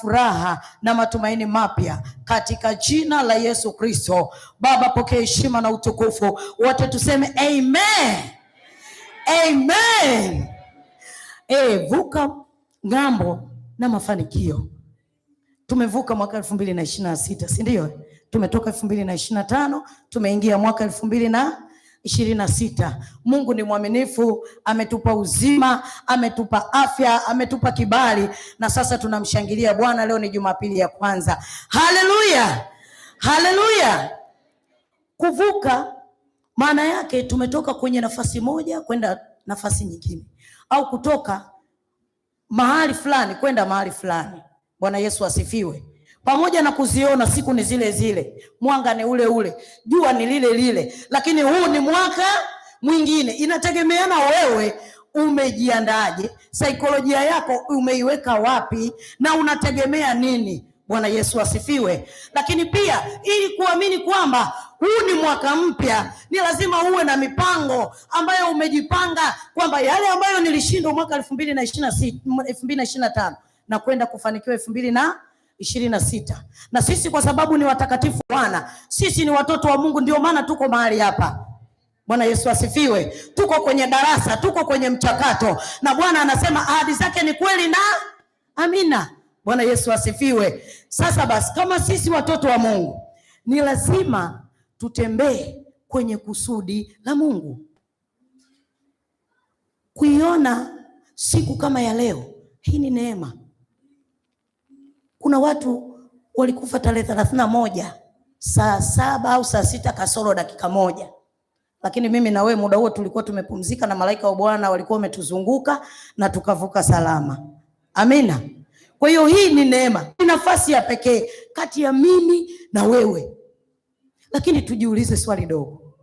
furaha na matumaini mapya katika jina la Yesu Kristo. Baba, pokea heshima na utukufu. Wote tuseme amen. Amen. Vuka ngambo na mafanikio. Tumevuka mwaka 2026, si ndio? Tumetoka 2025, tumeingia mwaka 2026. Mungu ni mwaminifu, ametupa uzima, ametupa afya, ametupa kibali, na sasa tunamshangilia Bwana. Leo ni Jumapili ya kwanza. Haleluya! Haleluya! Kuvuka maana yake tumetoka kwenye nafasi moja kwenda nafasi nyingine, au kutoka mahali fulani kwenda mahali fulani. Bwana Yesu asifiwe. Pamoja na kuziona siku ni zile zile, mwanga ni ule ule, jua ni lile lile, lakini huu ni mwaka mwingine. Inategemeana wewe umejiandaje, saikolojia yako umeiweka wapi, na unategemea nini. Bwana Yesu asifiwe. Lakini pia ili kuamini kwamba huu ni mwaka mpya, ni lazima uwe na mipango ambayo umejipanga kwamba yale ambayo nilishindwa mwaka 2025 na kwenda kufanikiwa 2026. Na sisi kwa sababu ni watakatifu Bwana, sisi ni watoto wa Mungu, ndio maana tuko mahali hapa. Bwana Yesu asifiwe. Tuko kwenye darasa, tuko kwenye mchakato, na Bwana anasema ahadi zake ni kweli na amina. Bwana Yesu asifiwe. Sasa basi, kama sisi watoto wa Mungu, ni lazima tutembee kwenye kusudi la Mungu. Kuiona siku kama ya leo, hii ni neema. Kuna watu walikufa tarehe 31 saa 7 au saa 6 kasoro dakika moja, lakini mimi na wewe muda huo tulikuwa tumepumzika na malaika wa Bwana walikuwa wametuzunguka na tukavuka salama. Amina. Kwa hiyo hii ni neema, ni nafasi ya pekee kati ya mimi na wewe. Lakini tujiulize swali dogo.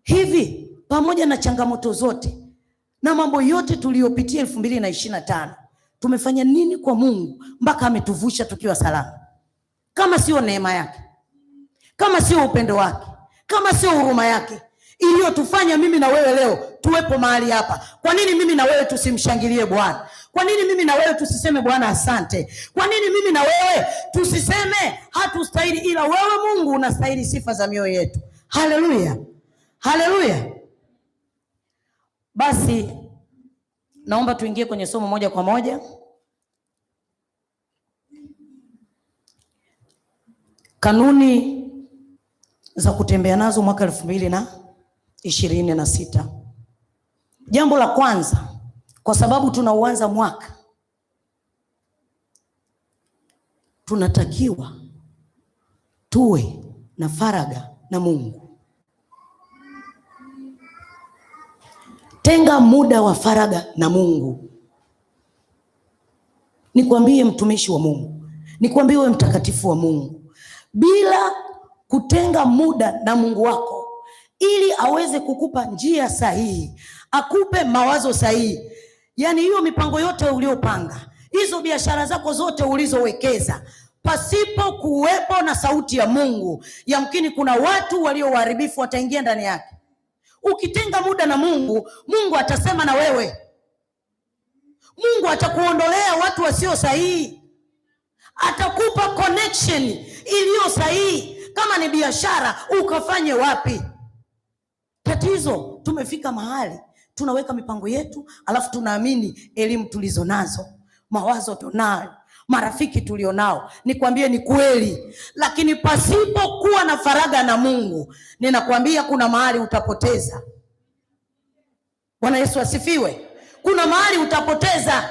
Hivi pamoja na changamoto zote na mambo yote tuliyopitia 2025, tumefanya nini kwa Mungu mpaka ametuvusha tukiwa salama? Kama sio neema yake, kama sio upendo wake, kama sio huruma yake iliyotufanya mimi na wewe leo tuwepo mahali hapa, kwa nini mimi na wewe tusimshangilie Bwana? Kwa nini mimi na wewe tusiseme Bwana asante? Kwa nini mimi na wewe tusiseme hatustahili, ila wewe Mungu unastahili sifa za mioyo yetu? Haleluya. Haleluya. Basi naomba tuingie kwenye somo moja kwa moja. Kanuni za kutembea nazo mwaka 2026. Jambo la kwanza, kwa sababu tunauanza mwaka, tunatakiwa tuwe na faragha na Mungu. Tenga muda wa faragha na Mungu. Nikwambie mtumishi wa Mungu, nikwambie wewe mtakatifu wa Mungu, bila kutenga muda na Mungu wako ili aweze kukupa njia sahihi, akupe mawazo sahihi, yani hiyo mipango yote uliopanga, hizo biashara zako zote ulizowekeza, pasipo kuwepo na sauti ya Mungu, yamkini kuna watu walio waharibifu wataingia ndani yake. Ukitenga muda na Mungu, Mungu atasema na wewe. Mungu atakuondolea watu wasio sahihi, atakupa connection iliyo sahihi. Kama ni biashara, ukafanye wapi? Tatizo, tumefika mahali tunaweka mipango yetu, alafu tunaamini elimu tulizo nazo, mawazo tunayo, marafiki tulionao, nikwambie ni kweli, lakini pasipo kuwa na faragha na Mungu, ninakwambia kuna mahali utapoteza. Bwana Yesu asifiwe. Kuna mahali utapoteza.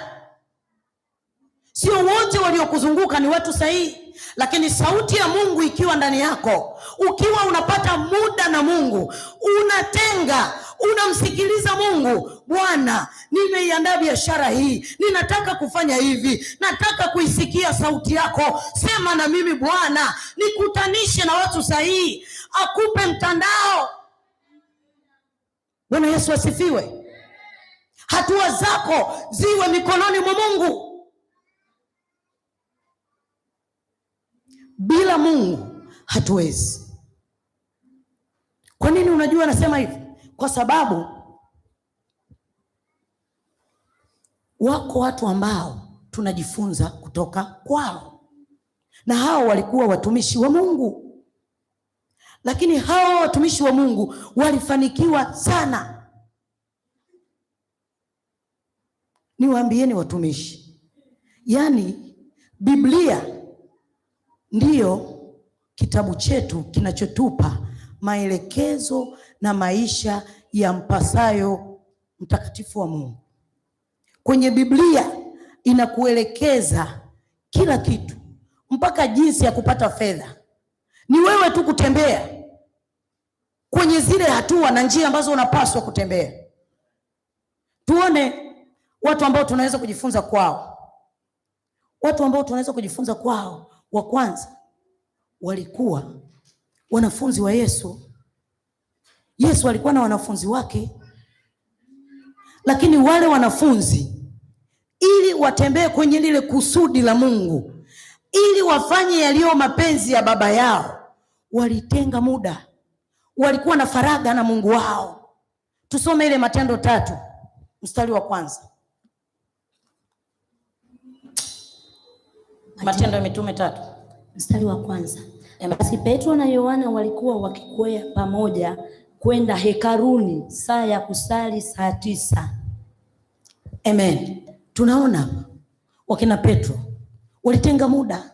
Sio wote waliokuzunguka ni watu sahihi, lakini sauti ya Mungu ikiwa ndani yako, ukiwa unapata muda na Mungu, unatenga, unamsikiliza Mungu. Bwana, nimeiandaa biashara hii, ninataka kufanya hivi, nataka kuisikia sauti yako, sema na mimi Bwana, nikutanishe na watu sahihi, akupe mtandao. Bwana Yesu asifiwe. Hatua zako ziwe mikononi mwa Mungu. Bila Mungu hatuwezi. Kwa nini unajua nasema hivi? Kwa sababu wako watu ambao tunajifunza kutoka kwao. Na hao walikuwa watumishi wa Mungu, lakini hao watumishi wa Mungu walifanikiwa sana. Niwaambieni watumishi, yani Biblia ndiyo kitabu chetu kinachotupa maelekezo na maisha ya mpasayo mtakatifu wa Mungu. Kwenye Biblia inakuelekeza kila kitu, mpaka jinsi ya kupata fedha. Ni wewe tu kutembea kwenye zile hatua na njia ambazo unapaswa kutembea. Tuone watu ambao tunaweza kujifunza kwao. Watu ambao tunaweza kujifunza kwao, wa kwanza walikuwa wanafunzi wa Yesu. Yesu alikuwa na wanafunzi wake, lakini wale wanafunzi ili watembee kwenye lile kusudi la Mungu, ili wafanye yaliyo mapenzi ya Baba yao, walitenga muda, walikuwa na faragha na Mungu wao. Tusome ile Matendo 3 mstari wa kwanza. Matendo ya Mitume 3 mstari wa kwanza. Basi Petro na Yohana walikuwa wakikwea pamoja kwenda hekaluni saa ya kusali saa 9. Amen. Tunaona wakina Petro walitenga muda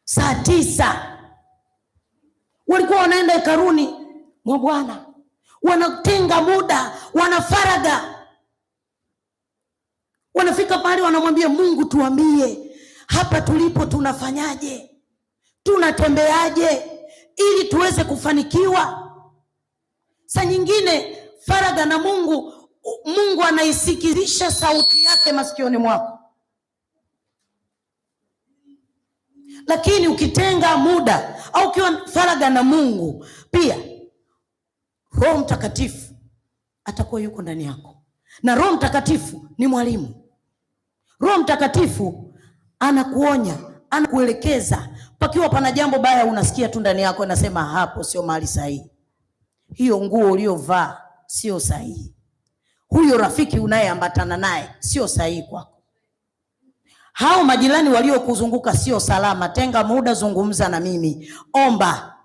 saa 9, walikuwa wanaenda hekaluni mwa Bwana, wanatenga muda, wanafaraga, wanafika pale wanamwambia Mungu, tuambie hapa tulipo tunafanyaje, tunatembeaje ili tuweze kufanikiwa. Saa nyingine faraga na Mungu, Mungu anaisikilisha sauti yake masikioni mwako. Lakini ukitenga muda au ukiwa faraga na Mungu, pia Roho Mtakatifu atakuwa yuko ndani yako. Na Roho Mtakatifu ni mwalimu. Roho Mtakatifu anakuonya, anakuelekeza. Pakiwa pana jambo baya unasikia tu ndani yako inasema hapo sio mahali sahihi. Hiyo nguo uliyovaa sio sahihi. Huyo rafiki unayeambatana naye sio sahihi kwako. Hao majirani waliokuzunguka sio salama. Tenga muda, zungumza na mimi, omba.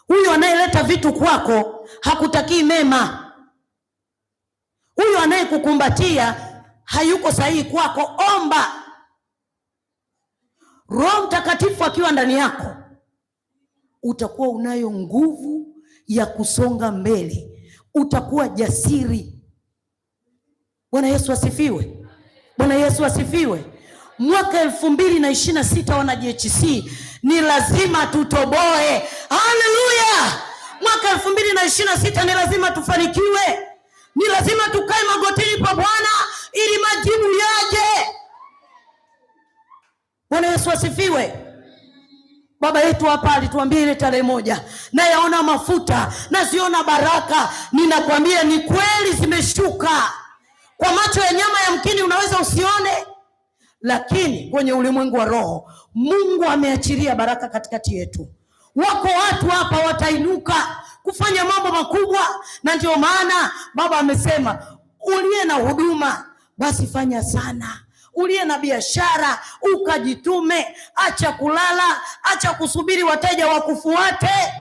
Huyo anayeleta vitu kwako hakutakii mema. Huyo anayekukumbatia hayuko sahihi kwako, omba. Roho Mtakatifu akiwa ndani yako, utakuwa unayo nguvu ya kusonga mbele, utakuwa jasiri. Bwana Yesu asifiwe. Bwana Yesu asifiwe. Mwaka 2026 wana JHC ni lazima tutoboe. Haleluya. Mwaka 2026 ni lazima tufanikiwe. Ni lazima tukae magotini pa Bwana ili majibu yaje. Bwana Yesu asifiwe. Baba yetu hapa alituambia ile tarehe 1, na yaona mafuta, na ziona baraka. Ninakwambia ni kweli zimeshuka. Kwa macho ya nyama yamkini unaweza usione, lakini kwenye ulimwengu wa roho Mungu ameachilia baraka katikati yetu. Wako watu hapa watainuka kufanya mambo makubwa, na ndio maana Baba amesema uliye na huduma basi fanya sana. Uliye na biashara ukajitume, acha kulala, acha kusubiri wateja wakufuate.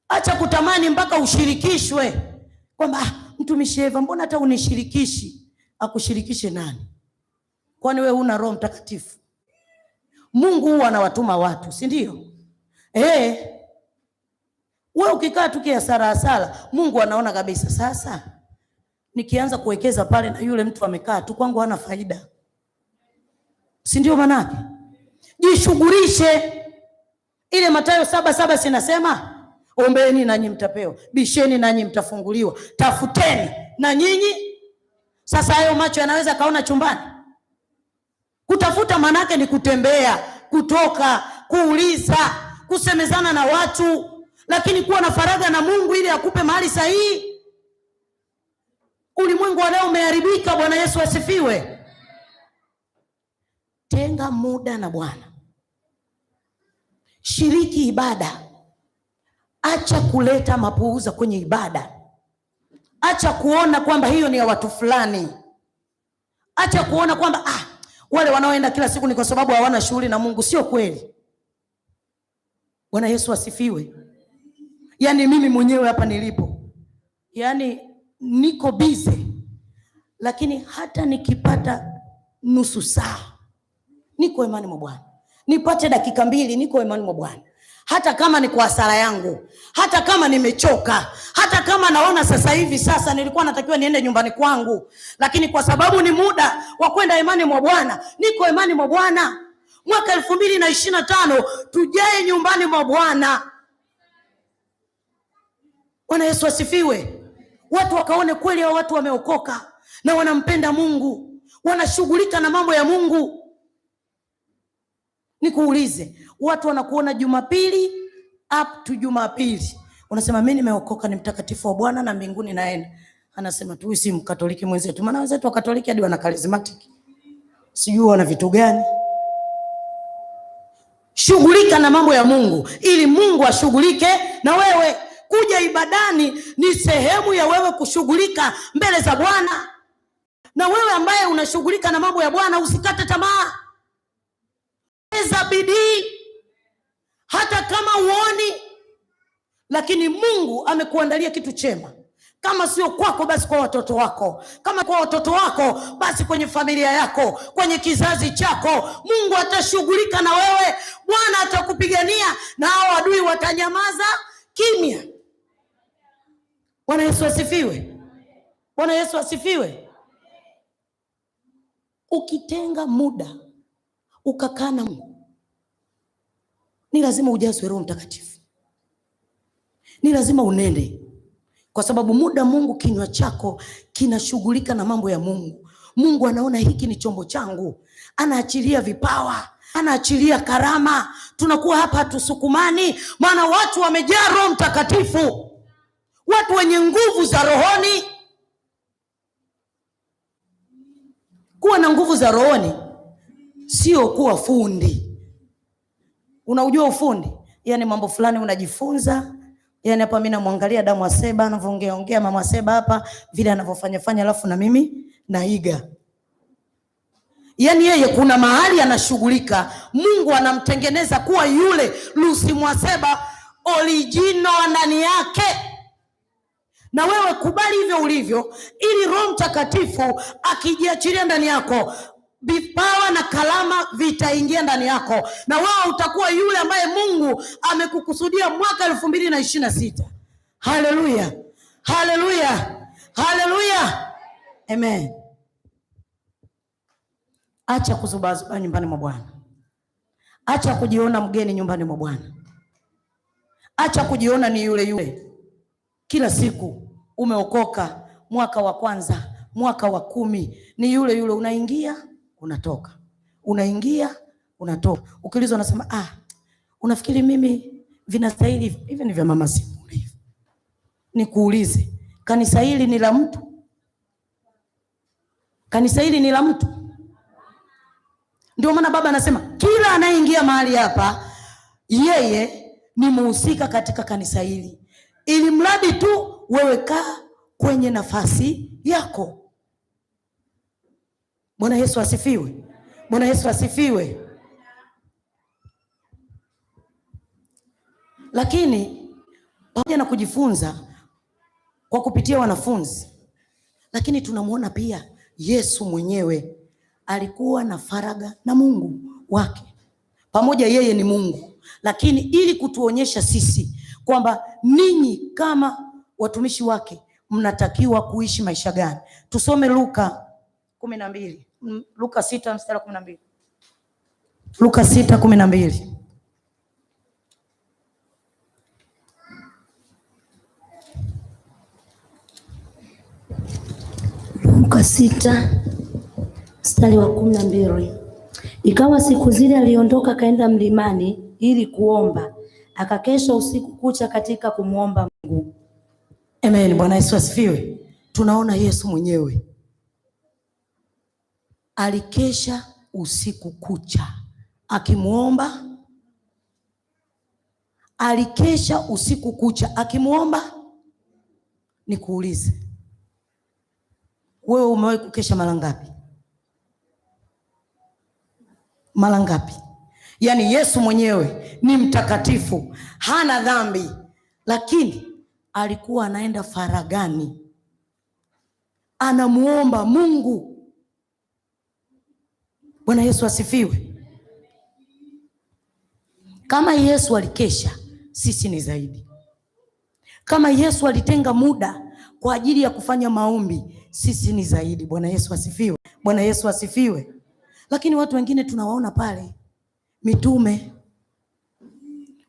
Acha kutamani mpaka ushirikishwe. Kwamba mtumishi Eva, mbona hata unishirikishi? Akushirikishe nani? Kwani wewe huna Roho Mtakatifu? Mungu huwa anawatuma watu, si ndio? Wewe ukikaa tu kiasara, Mungu anaona kabisa sasa nikianza kuwekeza pale na yule mtu amekaa tu kwangu hana faida. Si ndio manake? Jishughulishe. Ile Mathayo 7:7 sinasema ombeeni nanyi mtapewa, bisheni nanyi mtafunguliwa, tafuteni na nyinyi. Sasa hayo macho yanaweza kaona chumbani? Kutafuta manake ni kutembea, kutoka, kuuliza, kusemezana na watu, lakini kuwa na faragha na Mungu ili akupe mahali sahihi. Ulimwengu wa leo umeharibika. Bwana Yesu asifiwe. Tenga muda na Bwana. Shiriki ibada. Acha kuleta mapuuza kwenye ibada. Acha kuona kwamba hiyo ni ya watu fulani. Acha kuona kwamba wale wanaoenda kila siku ni kwa sababu hawana shughuli na Mungu. Sio kweli. Bwana Yesu asifiwe. Yaani mimi mwenyewe hapa nilipo, yaani niko busy, lakini hata nikipata nusu saa niko imani mwa Bwana. Nipate dakika 2 niko imani mwa Bwana. Hata kama ni kwa hasara yangu, hata kama nimechoka, hata kama naona sasa nilikuwa natakiwa niende nyumbani kwangu, lakini kwa sababu ni muda wa kwenda imani mwa Bwana, niko imani mwa Bwana. Mwaka 2025 tujae nyumbani mwa Bwana. Bwana Yesu asifiwe. Watu wakaone kweli hao watu wameokoka na wanampenda Mungu, wanashughulika na mambo ya Mungu. Nikuulize, watu wanakuona Jumapili up to Jumapili, unasema mimi nimeokoka, ni mtakatifu wa Bwana na mbinguni naenda. Anasema tu si Mkatoliki mwenzetu. Maana wenzetu wa Katoliki hadi wana charismatic, sijui wana vitu gani. Shughulika na mambo ya Mungu ili Mungu ashughulike na wewe. Kuja ibadani ni sehemu ya wewe kushughulika mbele za Bwana. Na wewe ambaye unashughulika na mambo ya Bwana, usikate tamaa. Eza bidii hata kama uoni, lakini Mungu amekuandalia kitu chema. Kama sio kwako, basi kwa watoto wako. Kama kwa watoto wako, basi kwenye familia yako, kwenye kizazi chako. Mungu atashughulika na wewe. Bwana atakupigania na hao adui watanyamaza kimya. Bwana Yesu asifiwe. Bwana Yesu asifiwe. Ukitenga muda ukakaa na Mungu, ni lazima ujazwe Roho Mtakatifu. Ni lazima unende, kwa sababu muda Mungu kinywa chako kinashughulika na mambo ya Mungu. Mungu anaona hiki ni chombo changu, anaachilia vipawa, anaachilia karama. Tunakuwa hapa hatusukumani, maana watu wamejaa Roho Mtakatifu, watu wenye nguvu za rohoni. Kuwa na nguvu za rohoni sio kuwa fundi. Unaujua ufundi? Yaani mambo fulani unajifunza. Yaani hapa mimi namwangalia Damu Aseba anavyoongea Mama Aseba hapa vile anavyofanya alafu na mimi naiga. Yaani yeye kuna mahali anashughulika, Mungu anamtengeneza kuwa yule Lucy Mwaseba original ndani yake. Na wewe kubali hivyo ulivyo, ili Roho Mtakatifu akijiachilia ndani yako, vipawa na kalama vitaingia ndani yako, na wewe utakuwa yule ambaye Mungu amekukusudia mwaka 2026. Haleluya, haleluya, haleluya, amen. Acha kuzubazuba nyumbani mwa Bwana. Acha kujiona mgeni nyumbani mwa Bwana. Acha kujiona ni yule yule kila siku. Umeokoka mwaka wa kwanza, mwaka wa 10, ni yule yule, unaingia unatoka, unaingia unatoka. Ukilizwa unasema unafikiri mimi vinastahili hivi? Ni vya Mama Simu hivi. Nikuulize, kanisa hili ni la mtu? Kanisa hili ni la mtu? Ndio maana Baba anasema kila anayeingia mahali hapa yeye ni muhusika katika kanisa hili, ili mradi tu wewe kaa kwenye nafasi yako. Bwana Yesu asifiwe. Bwana Yesu asifiwe. Lakini pamoja na kujifunza kwa kupitia wanafunzi, lakini tunamuona pia Yesu mwenyewe alikuwa na faraga na Mungu wake. Pamoja yeye ni Mungu, lakini ili kutuonyesha sisi kwamba ninyi kama watumishi wake mnatakiwa kuishi maisha gani. Tusome Luka 12. Luka 6 mstari 12. Luka 6:12. Luka 6 mstari wa 12. Ikawa siku zile aliondoka kaenda mlimani ili kuomba, akakesha usiku kucha katika kumwomba Mungu. Amen. Bwana Yesu asifiwe. Tunaona Yesu mwenyewe alikesha usiku kucha akimuomba. Alikesha usiku kucha akimuomba. Nikuulize, Wewe umewahi kukesha mara ngapi? Mara ngapi? Yaani Yesu mwenyewe ni mtakatifu, hana dhambi, lakini alikuwa anaenda faragani, anamuomba Mungu. Bwana Yesu asifiwe. Kama Yesu alikesha, sisi ni zaidi. Kama Yesu alitenga muda kwa ajili ya kufanya maombi, sisi ni zaidi. Bwana Yesu asifiwe. Bwana Yesu asifiwe. Lakini watu wengine tunawaona pale, mitume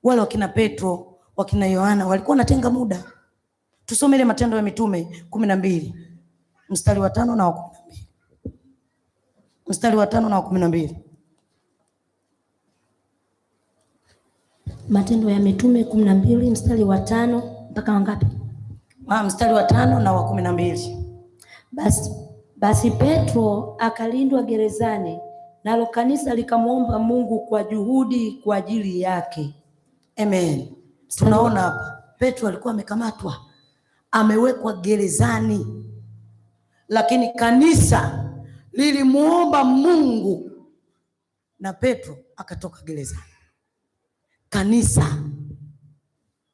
wale wakina Petro, wakina Yohana, walikuwa wanatenga muda. Tusome ile Matendo ya Mitume 12 mstari wa 5 na wa 12. Mstari wa 5 na wa 12. Matendo ya Mitume 12 mstari wa 5 mpaka wangapi? Mstari wa 5 na wa 12. Basi Petro akalindwa gerezani, nalo kanisa likamwomba Mungu kwa juhudi kwa ajili yake. Amen. Tunaona hapa Petro alikuwa amekamatwa, amewekwa gerezani, lakini kanisa lilimuomba Mungu na Petro akatoka gerezani.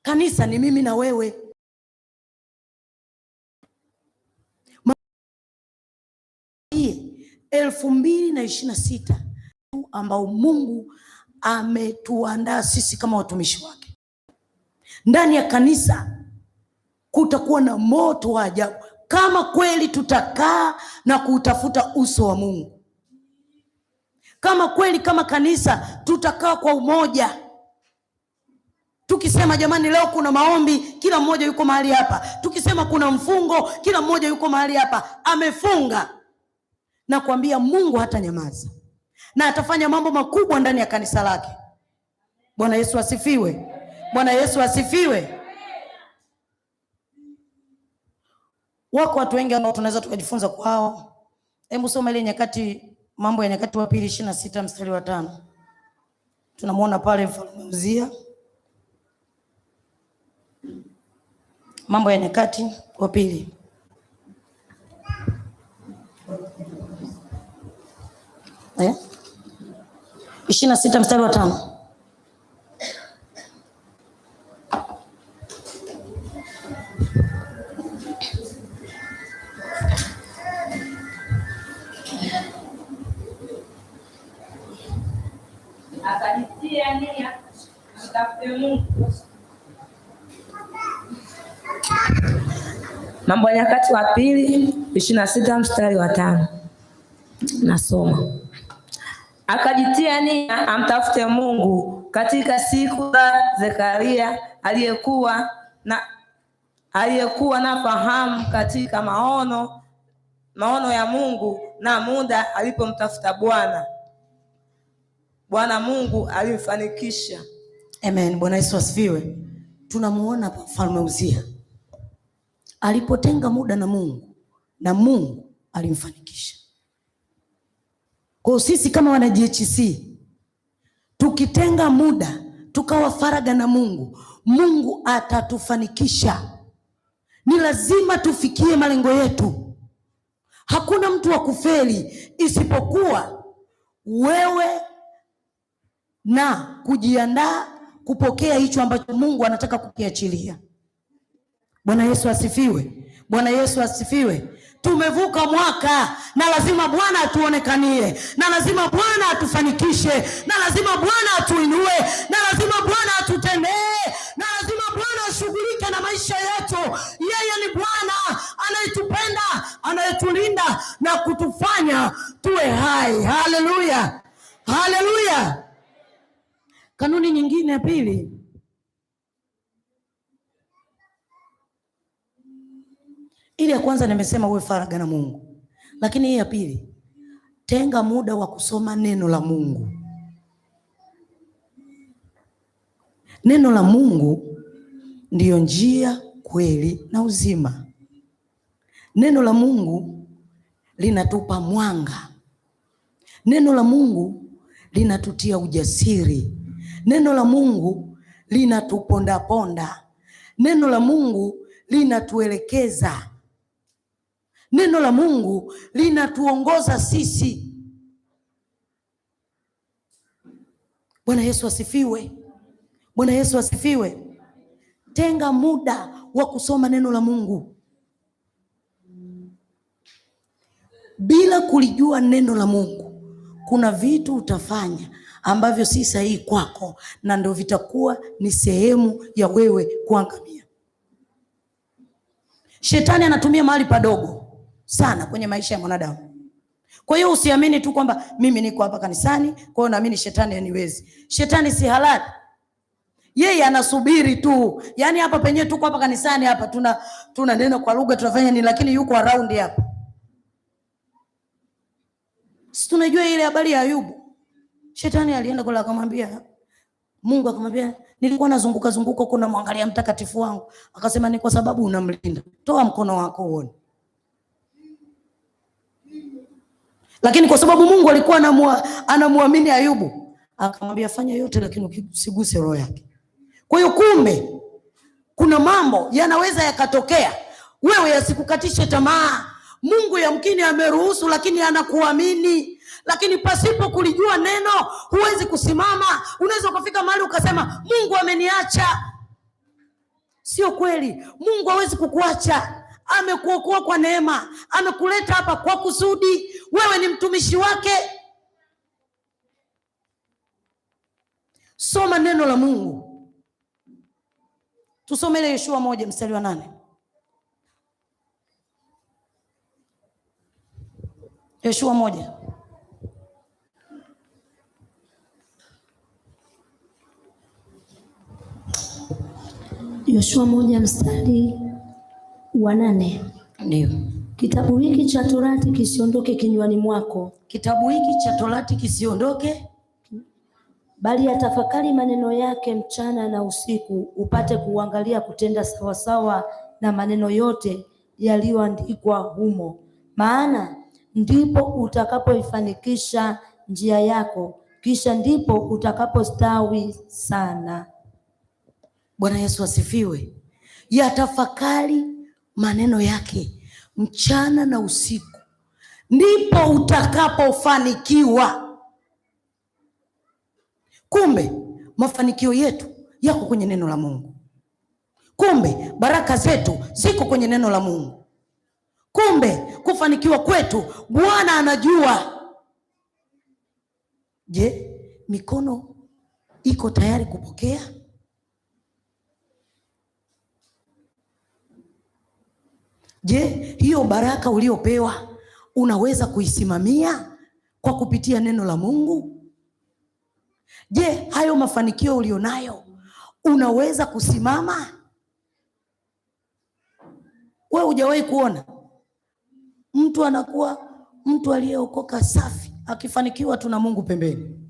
Kanisa ni mimi na wewe. 2026 ambao Mungu ametuandaa sisi kama watumishi wake. Ndani ya kanisa kutakuwa na moto wa ajabu kama kweli tutakaa na kutafuta uso wa Mungu. Kama kweli kama kanisa tutakaa kwa umoja, tukisema jamani, leo kuna maombi, kila mmoja yuko mahali hapa. Tukisema kuna mfungo, kila mmoja yuko mahali hapa amefunga, na kuambia Mungu hata nyamaza na atafanya mambo makubwa ndani ya kanisa lake. Bwana Yesu asifiwe. Bwana Yesu asifiwe. Wako watu wengi ambao tunaweza tukajifunza kwao. Hebu soma ile Nyakati, Mambo ya Nyakati wa Pili 26 mstari wa 5. Tunamuona pale Mfalme Uzia. Mambo ya Nyakati wa Pili 26 mstari wa 5. Akajitia nia mtafute Mungu. Mambo ya Nyakati wa Pili 26 mstari wa 5. Nasoma. Akajitia nia amtafute Mungu katika siku za Zekaria aliyekuwa na fahamu katika maono ya Mungu, na muda alipomtafuta Bwana Mungu alimfanikisha. Amen. Bwana Yesu asifiwe. Tunamuona Mfalme Uzia alipotenga muda na Mungu alimfanikisha. Kwa sisi kama wana GHC tukitenga muda tukawa faraga na Mungu atatufanikisha. Ni lazima tufikie malengo yetu. Hakuna mtu wa kufeli isipokuwa wewe na kujiandaa kupokea hicho ambacho Mungu anataka kukiachilia. Bwana Yesu asifiwe. Bwana Yesu asifiwe. Tumevuka mwaka na lazima Bwana atuonekanie, na lazima Bwana atufanikishe, na lazima Bwana atuinue, na lazima Bwana atutendee, na lazima Bwana ashughulike na maisha yetu. Yeye ni Bwana anayetupenda, anayetulinda na kutufanya tuwe hai. Haleluya. Haleluya. Kanuni nyingine ya pili, ile ya kwanza nimesema uwe faraga na Mungu, lakini hii ya pili, tenga muda wa kusoma neno la Mungu. Neno la Mungu ndiyo njia, kweli na uzima. Neno la Mungu linatupa mwanga. Neno la Mungu linatutia ujasiri. Neno la Mungu linatuponda. Neno la Mungu linatuelekeza. Neno la Mungu linatuongoza sisi. Bwana Yesu asifiwe. Bwana Yesu asifiwe. Tenga muda wa kusoma neno la Mungu. Bila kulijua neno la Mungu, kuna vitu utafanya ambavyo si sahihi kwako, na ndio vitakuwa ni sehemu ya wewe kuangamia. Shetani anatumia mahali padogo sana kwenye maisha ya mwanadamu. Kwa hiyo usiamini tu kwamba mimi niko hapa kanisani, kwa hiyo naamini shetani haniwezi. Shetani si halali. Yeye anasubiri tu. Yaani hapa penyewe tuko hapa kanisani hapa tuna neno kwa lugha tunafanya nini, lakini yuko around hapa. Si tunajua ile habari ya Ayubu. Shetani alienda kule akamwambia Mungu, akamwambia nilikuwa nazunguka huko namwangalia mtakatifu wangu. Akasema ni kwa sababu unamlinda. Toa mkono wako uone. Lakini kwa sababu Mungu alikuwa anamuamini Ayubu, akamwambia fanya yote lakini usiguse roho yake. Kwa hiyo kumbe kuna mambo yanaweza yakatokea, wewe yasikukatishe tamaa. Mungu yamkini ameruhusu, lakini anakuamini. Lakini pasipo kulijua neno huwezi kusimama. Unaweza ukafika mahali ukasema Mungu ameniacha. Sio kweli. Mungu hawezi kukuacha. Amekuokoa kwa neema. Amekuleta hapa kwa kusudi. Wewe ni mtumishi wake. Soma neno la Mungu. Tusome ile Yoshua 1 mstari wa 8. Yoshua 1. Yoshua 1 mstari wa 8. Ndio. Kitabu hiki cha Torati kisiondoke kinywani mwako. Kitabu hiki cha Torati kisiondoke, bali yatafakari maneno yake mchana na usiku, upate kuangalia kutenda sawasawa na maneno yote yaliyoandikwa humo. Maana ndipo utakapoifanikisha njia yako, kisha ndipo utakapostawi sana. Bwana Yesu asifiwe. Yatafakari maneno yake mchana na usiku, ndipo utakapofanikiwa. Kumbe mafanikio yetu yako kwenye neno la Mungu. Kumbe baraka zetu ziko kwenye neno la Mungu. Kumbe kufanikiwa kwetu Bwana anajua. Je, mikono iko tayari kupokea? Je, hiyo baraka uliopewa unaweza kuisimamia kwa kupitia neno la Mungu? Je, hayo mafanikio ulionayo unaweza kusimama? Wewe hujawahi kuona mtu anakuwa mtu aliyeokoka safi, akifanikiwa tu na Mungu pembeni,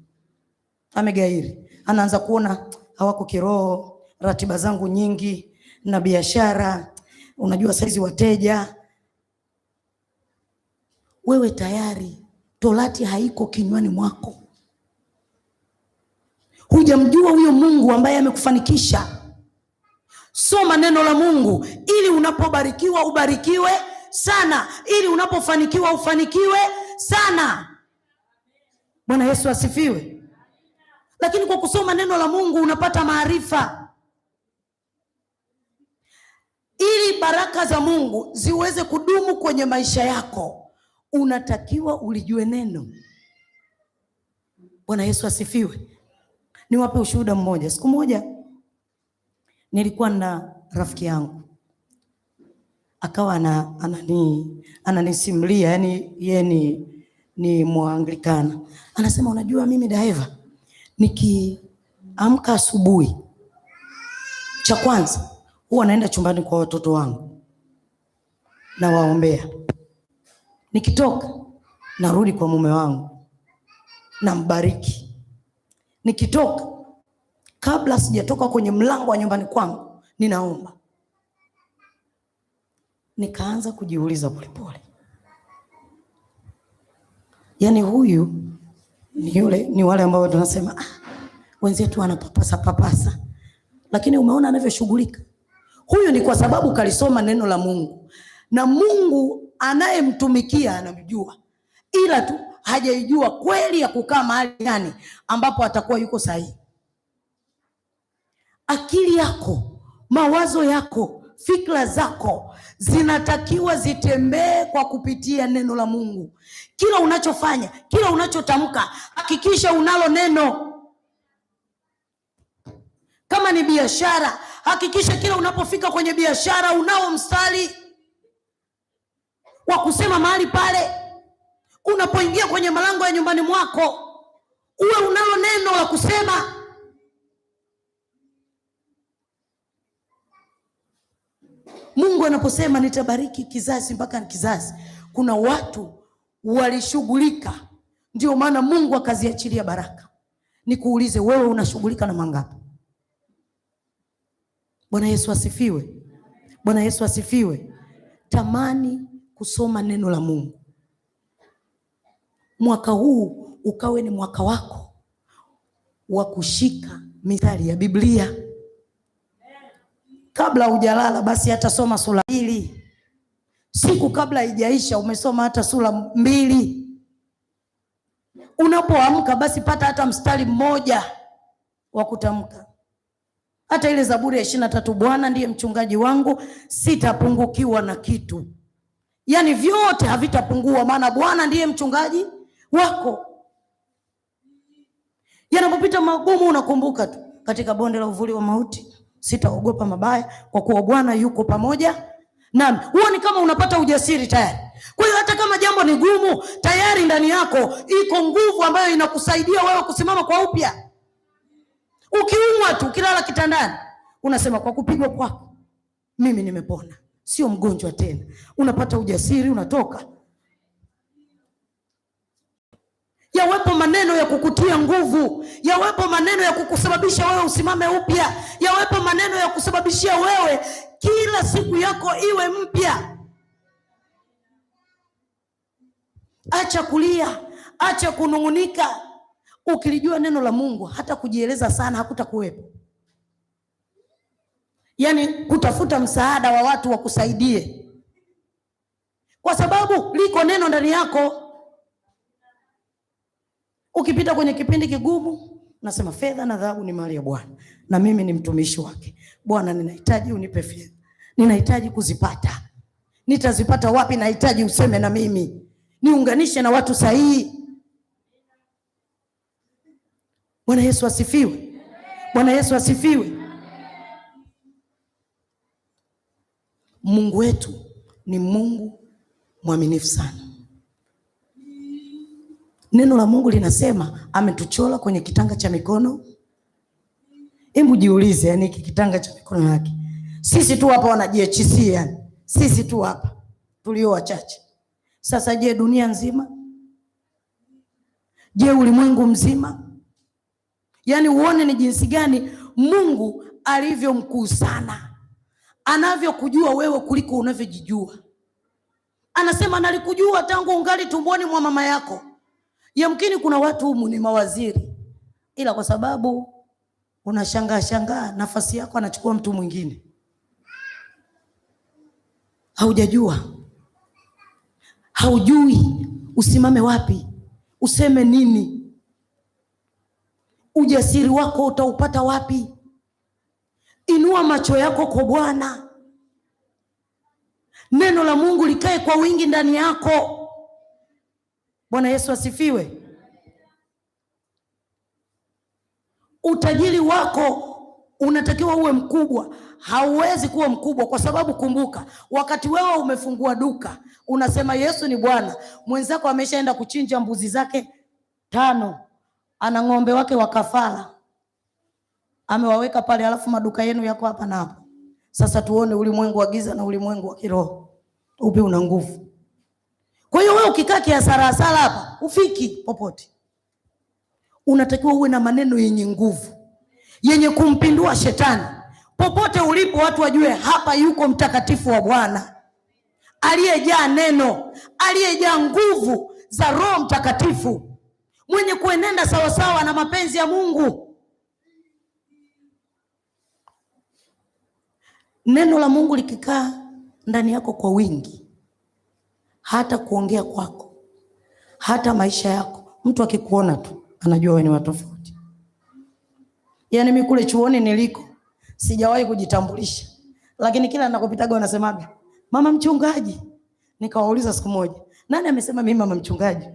amegairi, anaanza kuona hawako kiroho, ratiba zangu nyingi na biashara, unajua saizi wateja. Wewe tayari Torati haiko kinywani mwako. Hujamjua huyo Mungu ambaye amekufanikisha. Soma neno la Mungu ili unapobarikiwa ubarikiwe sana, ili unapofanikiwa ufanikiwe sana. Bwana Yesu asifiwe. Lakini kwa kusoma neno la Mungu unapata maarifa. Ili baraka za Mungu ziweze kudumu kwenye maisha yako, unatakiwa ulijue neno. Bwana Yesu asifiwe. Niwape ushuhuda mmoja. Siku moja nilikuwa na rafiki yangu, akawa ananisimulia, yani yeye ni Muanglikana. Anasema unajua mimi Daeva, nikiamka asubuhi, cha kwanza huwa naenda chumbani kwa watoto wangu na waombea. Nikitoka narudi kwa mume wangu na mbariki. Nikitoka, kabla sijatoka kwenye mlango wa nyumbani kwangu, ninaomba. Nikaanza kujiuliza polepole, yani huyu ni wale ambao tunasema wenzetu wanapapasa, lakini umeona anavyoshughulika. Huyu ni kwa sababu kalisoma neno la Mungu, na Mungu anayemtumikia anamjua, ila tu hajaijua kweli ya kukaa mahali gani ambapo atakuwa yuko sahihi. Akili yako, mawazo yako, fikra zako zinatakiwa zitembee kwa kupitia neno la Mungu. Kila unachofanya, kila unachotamka, hakikisha unalo neno. Kama ni biashara, hakikisha kila unapofika kwenye biashara unao mstari wa kusema mahali pale. Unapoingia kwenye malango ya nyumbani mwako, uwe unalo neno la kusema. Mungu anaposema nitabariki kizazi mpaka kizazi, kuna watu walishughulika, ndio maana Mungu akaziachilia baraka. Nikuulize, wewe unashughulika na mangapi? Bwana Yesu asifiwe. Bwana Yesu asifiwe. Tamani kusoma neno la Mungu. Mwaka huu ukawe ni mwaka wako wa kushika mithali ya Biblia. Kabla hujalala basi hata soma sura 2. Siku kabla haijaisha umesoma hata sura 2. Unapoamka basi pata hata mstari mmoja wa kutamka. Hata ile Zaburi ya 23, Bwana ndiye mchungaji wangu, sitapungukiwa na kitu. Yaani vyote havitapungua, maana Bwana ndiye mchungaji wako. Yanapopita magumu unakumbuka tu, katika bonde la uvuli wa mauti sitaogopa mabaya, kwa kuwa Bwana yuko pamoja nami. Huoni kama unapata ujasiri tayari? Kwa hiyo hata kama jambo ni gumu, tayari ndani yako iko nguvu ambayo inakusaidia wewe kusimama kwa upya. Ukiumwa tu, ukilala kitandani, unasema kwa kupigwa kwako mimi nimepona, sio mgonjwa tena. Unapata ujasiri, unatoka. Yawepo maneno ya kukutia nguvu, yawepo maneno ya kukusababisha wewe usimame upya, yawepo maneno ya kusababishia wewe kila siku yako iwe mpya. Acha kulia, acha kunung'unika. Ukilijua neno la Mungu, hata kujieleza sana hakutakuwepo. Yaani kutafuta msaada wa watu wakusaidie, kwa sababu liko neno ndani yako. Ukipita kwenye kipindi kigumu, unasema fedha na dhahabu ni mali ya Bwana, na mimi ni mtumishi wake. Bwana, ninahitaji unipe fedha, ninahitaji kuzipata. Nitazipata wapi? Nahitaji useme na mimi, niunganishe na watu sahihi. Bwana Yesu asifiwe. Bwana Yesu asifiwe. Mungu wetu ni Mungu mwaminifu sana. Neno la Mungu linasema ametuchora kwenye kitanga cha mikono. Hebu jiulize, yani kitanga cha mikono yake. Sisi tu hapa wana JHC, yani sisi tu hapa tulio wachache. Sasa je, dunia nzima? Je, ulimwengu mzima? Yani uone ni jinsi gani Mungu alivyo mkuu sana, anavyokujua wewe kuliko unavyojijua. Anasema nalikujua tangu ungali tumboni mwa mama yako. Yamkini kuna watu humu ni mawaziri, ila kwa sababu unashangaa nafasi yako anachukua mtu mwingine, haujajua, haujui usimame wapi, useme nini. Ujasiri wako utaupata wapi? Inua macho yako kwa Bwana. Neno la Mungu likae kwa wingi ndani yako. Bwana Yesu asifiwe. Utajiri wako unatakiwa uwe mkubwa. Hauwezi kuwa mkubwa kwa sababu kumbuka, wakati wewe umefungua duka, unasema Yesu ni Bwana, mwenzako ameshaenda kuchinja mbuzi zake 5, ana ng'ombe wake wa kafara amewaweka pale, alafu maduka yenu yako hapa na hapo. Sasa tuone ulimwengu wa giza na ulimwengu wa kiroho, upi una nguvu? Kwa hiyo wewe ukikaa kiasara hapa ufiki popote. Unatakiwa uwe na maneno yenye nguvu, yenye kumpindua shetani. Popote ulipo watu wajue hapa yuko mtakatifu wa Bwana, aliyejaa neno, aliyejaa nguvu za Roho Mtakatifu, mwenye kuenenda sawasawa na mapenzi ya Mungu. Neno la Mungu likikaa ndani yako kwa wingi, hata kuongea kwako, hata maisha yako. Mtu akikuona tu anajua wewe ni wa tofauti. Yaani mimi kule chuoni niliko sijawahi kujitambulisha, lakini kila ninakopitaga wanasemaga mama mchungaji. Nikawauliza siku moja, nani amesema mimi mama mchungaji?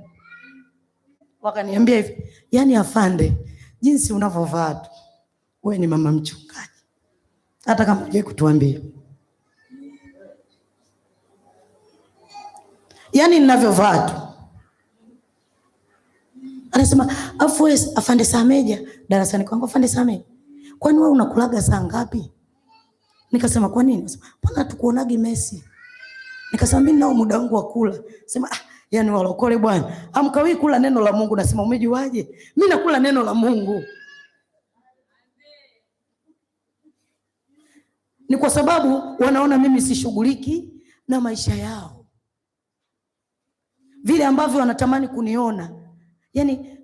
Wakaniambia hivi, yaani afande, jinsi unavyovaa tu wewe ni mama mchungaji, hata kama hujai kutuambia. Yaani ninavyovaa tu. Anasema, afu afande Sameja darasani kwangu, afande Sameja, kwani wewe unakulaga saa ngapi? Nikasema kwa nini? Anasema, mbona tukuonagi Messi? Nikasema mimi nao muda wangu wa kula. Sema yaani walokole bwana, hamkawi kula neno la Mungu. Nasema umejuaje? Mimi nakula neno la Mungu. Ni kwa sababu wanaona mimi sishughuliki na maisha yao vile ambavyo wanatamani kuniona. Yaani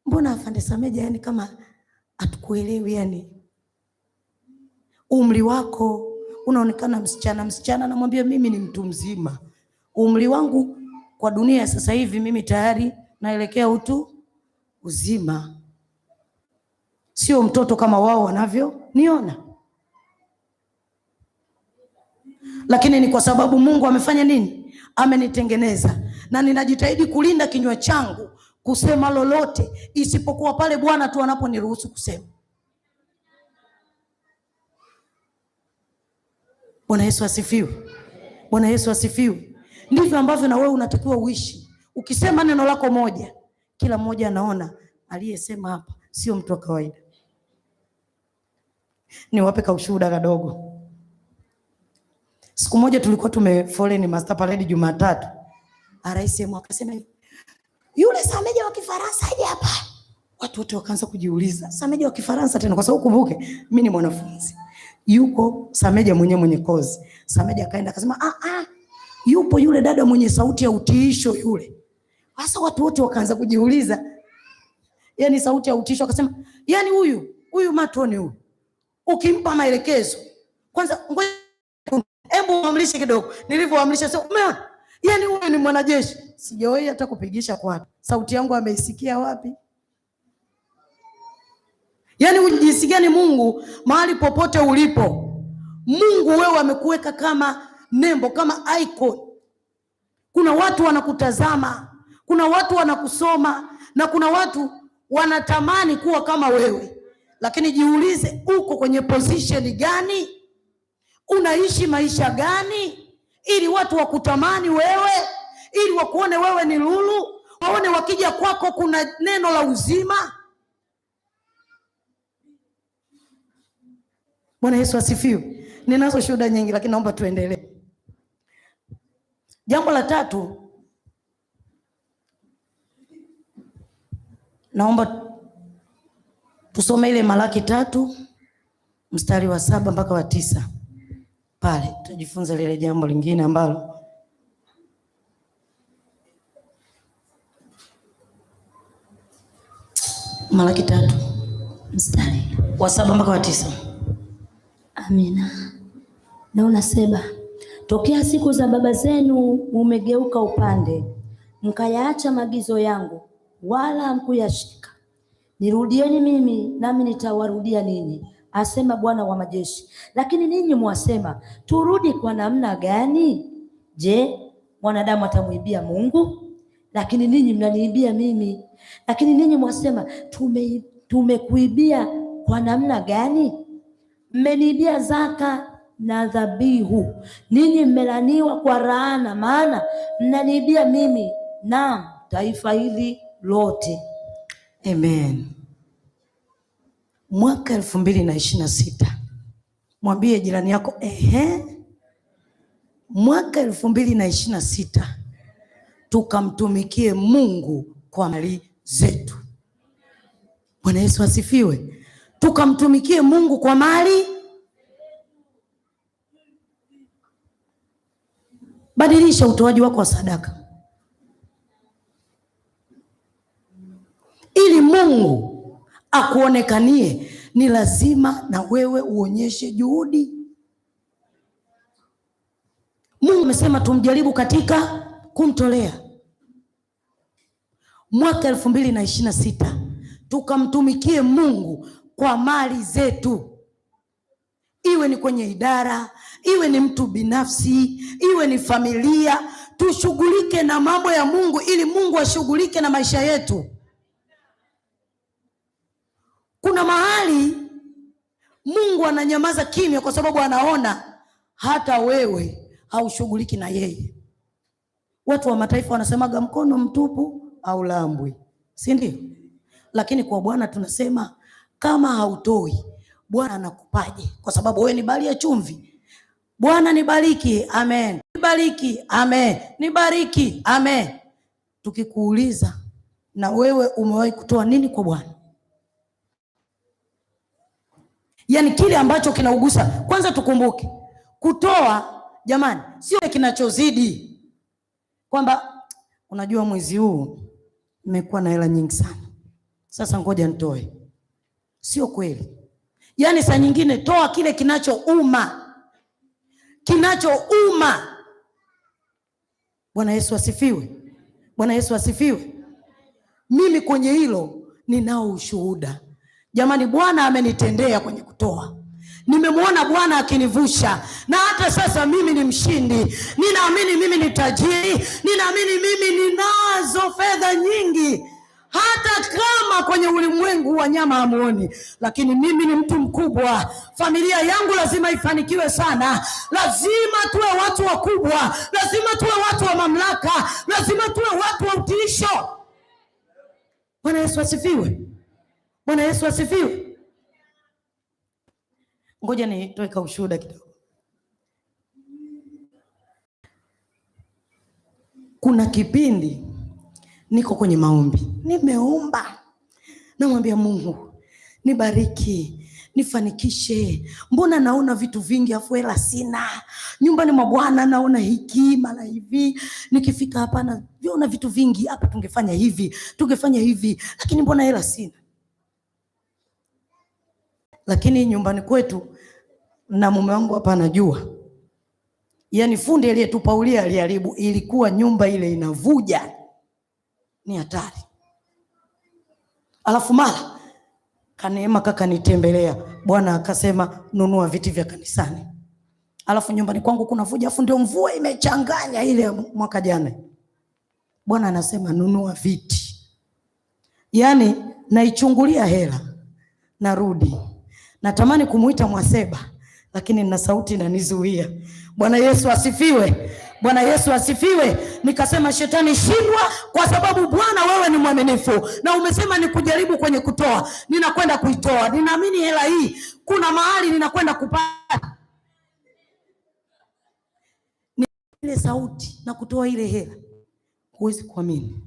mbona afande Sameja, yani kama hatukuelewi, yani umri wako unaonekana msichana. Namwambia mimi ni mtu mzima. Umri wangu kwa dunia sasa hivi mimi tayari naelekea utu uzima. Sio mtoto kama wao wanavyoniona. Lakini ni kwa sababu Mungu amefanya nini? Amenitengeneza. Na ninajitahidi kulinda kinywa changu kusema lolote isipokuwa pale Bwana tu anaponiruhusu kusema. Bwana Yesu asifiwe. Bwana Yesu asifiwe. Ndivyo ambavyo na wewe unatakiwa uishi. Ukisema neno lako moja, kila mmoja anaona aliyesema hapa sio mtu wa kawaida. Niwape kaushuhuda kadogo. Siku moja tulikuwa tumefoleni Master Parade Jumatatu. RSM akasema hivi, yule Sameja wa Kifaransa aje hapa. Watu wote wakaanza kujiuliza, Sameja wa Kifaransa tena? Kwa sababu kumbuke mimi ni mwanafunzi. Yuko Sameja mwenye kozi. Sameja akaenda akasema yupo yule dada mwenye sauti ya utiisho yule. Sasa watu wote wakaanza kujiuliza, yani sauti ya utiisho. Akasema yani huyu matoni huyu ukimpa maelekezo kwanza, ngoja hebu muamlishe kidogo. Nilivyoamlisha sio umeona, yani huyu ni mwanajeshi. Sijawahi hata kupigisha kwa sauti yangu ameisikia wapi? Yani ujisi gani Mungu mahali popote ulipo? Mungu wewe amekuweka kama nembo, kama icon. Kuna watu wanakutazama, kuna watu wanakusoma, na kuna watu wanatamani kuwa kama wewe. Lakini jiulize, uko kwenye position gani? Unaishi maisha gani ili watu wakutamani wewe, ili wakuone wewe ni lulu, waone wakija kwako kuna neno la uzima? Bwana Yesu asifiwe. Ninazo shuhuda nyingi lakini naomba tuendelee. Jambo la tatu, naomba tusome ile Malaki 3 mstari wa 7 mpaka wa 9. Pale tutajifunza lile jambo lingine ambalo Malaki 3 mstari wa 7 mpaka wa 9. Amina. Na unasema, tokea siku za baba zenu umegeuka upande, mkayaacha maagizo yangu, wala hamkuyashika. Nirudieni mimi, nami nitawarudia ninyi, asema Bwana wa majeshi. Lakini ninyi mwasema, turudi kwa namna gani? Je, mwanadamu atamwibia Mungu? Lakini ninyi mnaniibia mimi. Lakini ninyi mwasema, tumekuibia kwa namna gani? Mmeniibia zaka na dhabihu. Ninyi mmelaniwa kwa laana, maana mnaniibia mimi na taifa hili lote. Amen. Mwaka 2026. Mwambie jirani yako, mwaka 2026 tukamtumikie Mungu kwa mali zetu. Bwana Yesu asifiwe. Tukamtumikie Mungu kwa mali. Badilisha utoaji wako wa sadaka ili Mungu akuonekanie. Ni lazima na wewe uonyeshe juhudi. Mungu amesema tumjaribu katika kumtolea. Mwaka 2026 tukamtumikie Mungu kwa mali zetu, iwe ni kwenye idara, iwe ni mtu binafsi, iwe ni familia. Tushughulike na mambo ya Mungu ili Mungu ashughulike na maisha yetu. Kuna mahali Mungu ananyamaza kimya kwa sababu anaona hata wewe haushughuliki na yeye. Watu wa mataifa wanasemaga mkono mtupu au lambwi, si ndio? Lakini kwa Bwana tunasema kama hautoi, Bwana anakupaje? Kwa sababu wewe ni bali ya chumvi. Bwana nibariki, amen. Nibariki, amen. Nibariki, amen. Tukikuuliza, na wewe umewahi kutoa nini kwa Bwana? Yaani kile ambacho kinaugusa. Kwanza tukumbuke, kutoa jamani sio kinachozidi. Kwamba unajua mwezi huu nimekuwa na hela nyingi sana, sasa ngoja nitoe. Sio kweli. Yaani saa nyingine toa kile kinachouma. Kinachouma. Bwana Yesu asifiwe. Bwana Yesu asifiwe. Mimi kwenye hilo ninao ushuhuda. Jamani, Bwana amenitendea kwenye kutoa. Nimemwona Bwana akinivusha, na hata sasa mimi ni mshindi. Ninaamini mimi ni tajiri. Ninaamini mimi ninazo fedha nyingi. Hata kama kwenye ulimwengu wa nyama hamuoni, lakini mimi ni mtu mkubwa. Familia yangu lazima ifanikiwe sana. Lazima tuwe watu wakubwa. Lazima tuwe watu wa mamlaka. Lazima tuwe watu wa utiisho. Bwana Yesu asifiwe. Bwana Yesu asifiwe. Ngoja nitoe ushuhuda kidogo. Kuna kipindi niko kwenye maombi. Nimeomba. Namwambia Mungu, nibariki, nifanikishe. Mbona naona vitu vingi afu hela sina? Nyumbani mwa Bwana naona hiki mara hivi. Nikifika hapa naona vitu vingi, hapa tungefanya hivi, tungefanya hivi, lakini mbona hela sina? Lakini nyumbani kwetu na mume wangu hapa anajua. Yaani fundi aliyetupaulia aliharibu, ilikuwa nyumba ile inavuja. Ni hatari. Alafu mara Kaneema kaka nitembelea. Bwana akasema nunua viti vya kanisani. Alafu nyumbani kwangu kuna vuja, afu ndio mvua imechanganya ile mwaka jana. Bwana anasema nunua viti. Yaani naichungulia hela, narudi. Natamani kumuita Mwaseba, lakini nina sauti inanizuia. Bwana Yesu asifiwe. Bwana Yesu asifiwe. Nikasema shetani shindwa, kwa sababu Bwana wewe ni mwaminifu na umesema nikujaribu kwenye kutoa. Ninakwenda kuitoa. Ninaamini hela hii kuna mahali ninakwenda kupata. Ni ile sauti na kutoa ile hela. Huwezi kuamini.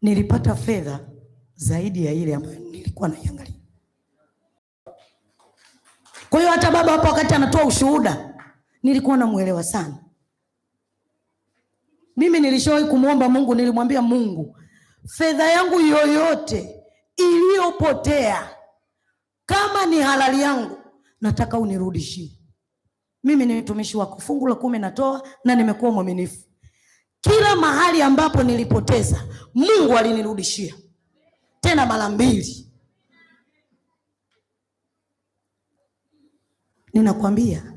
Nilipata fedha zaidi ya ile ambayo nilikuwa naiangalia. Kwa hiyo hata baba hapo wakati anatoa ushuhuda nilikuwa namuelewa sana. Mimi nilishawahi kumuomba Mungu, nilimwambia Mungu, fedha yangu yoyote iliyopotea, kama ni halali yangu, nataka unirudishie. Mimi ni mtumishi wako, fungu la 10 natoa na nimekuwa mwaminifu. Kila mahali ambapo nilipoteza, Mungu alinirudishia. Tena mara 2. Ninakwambia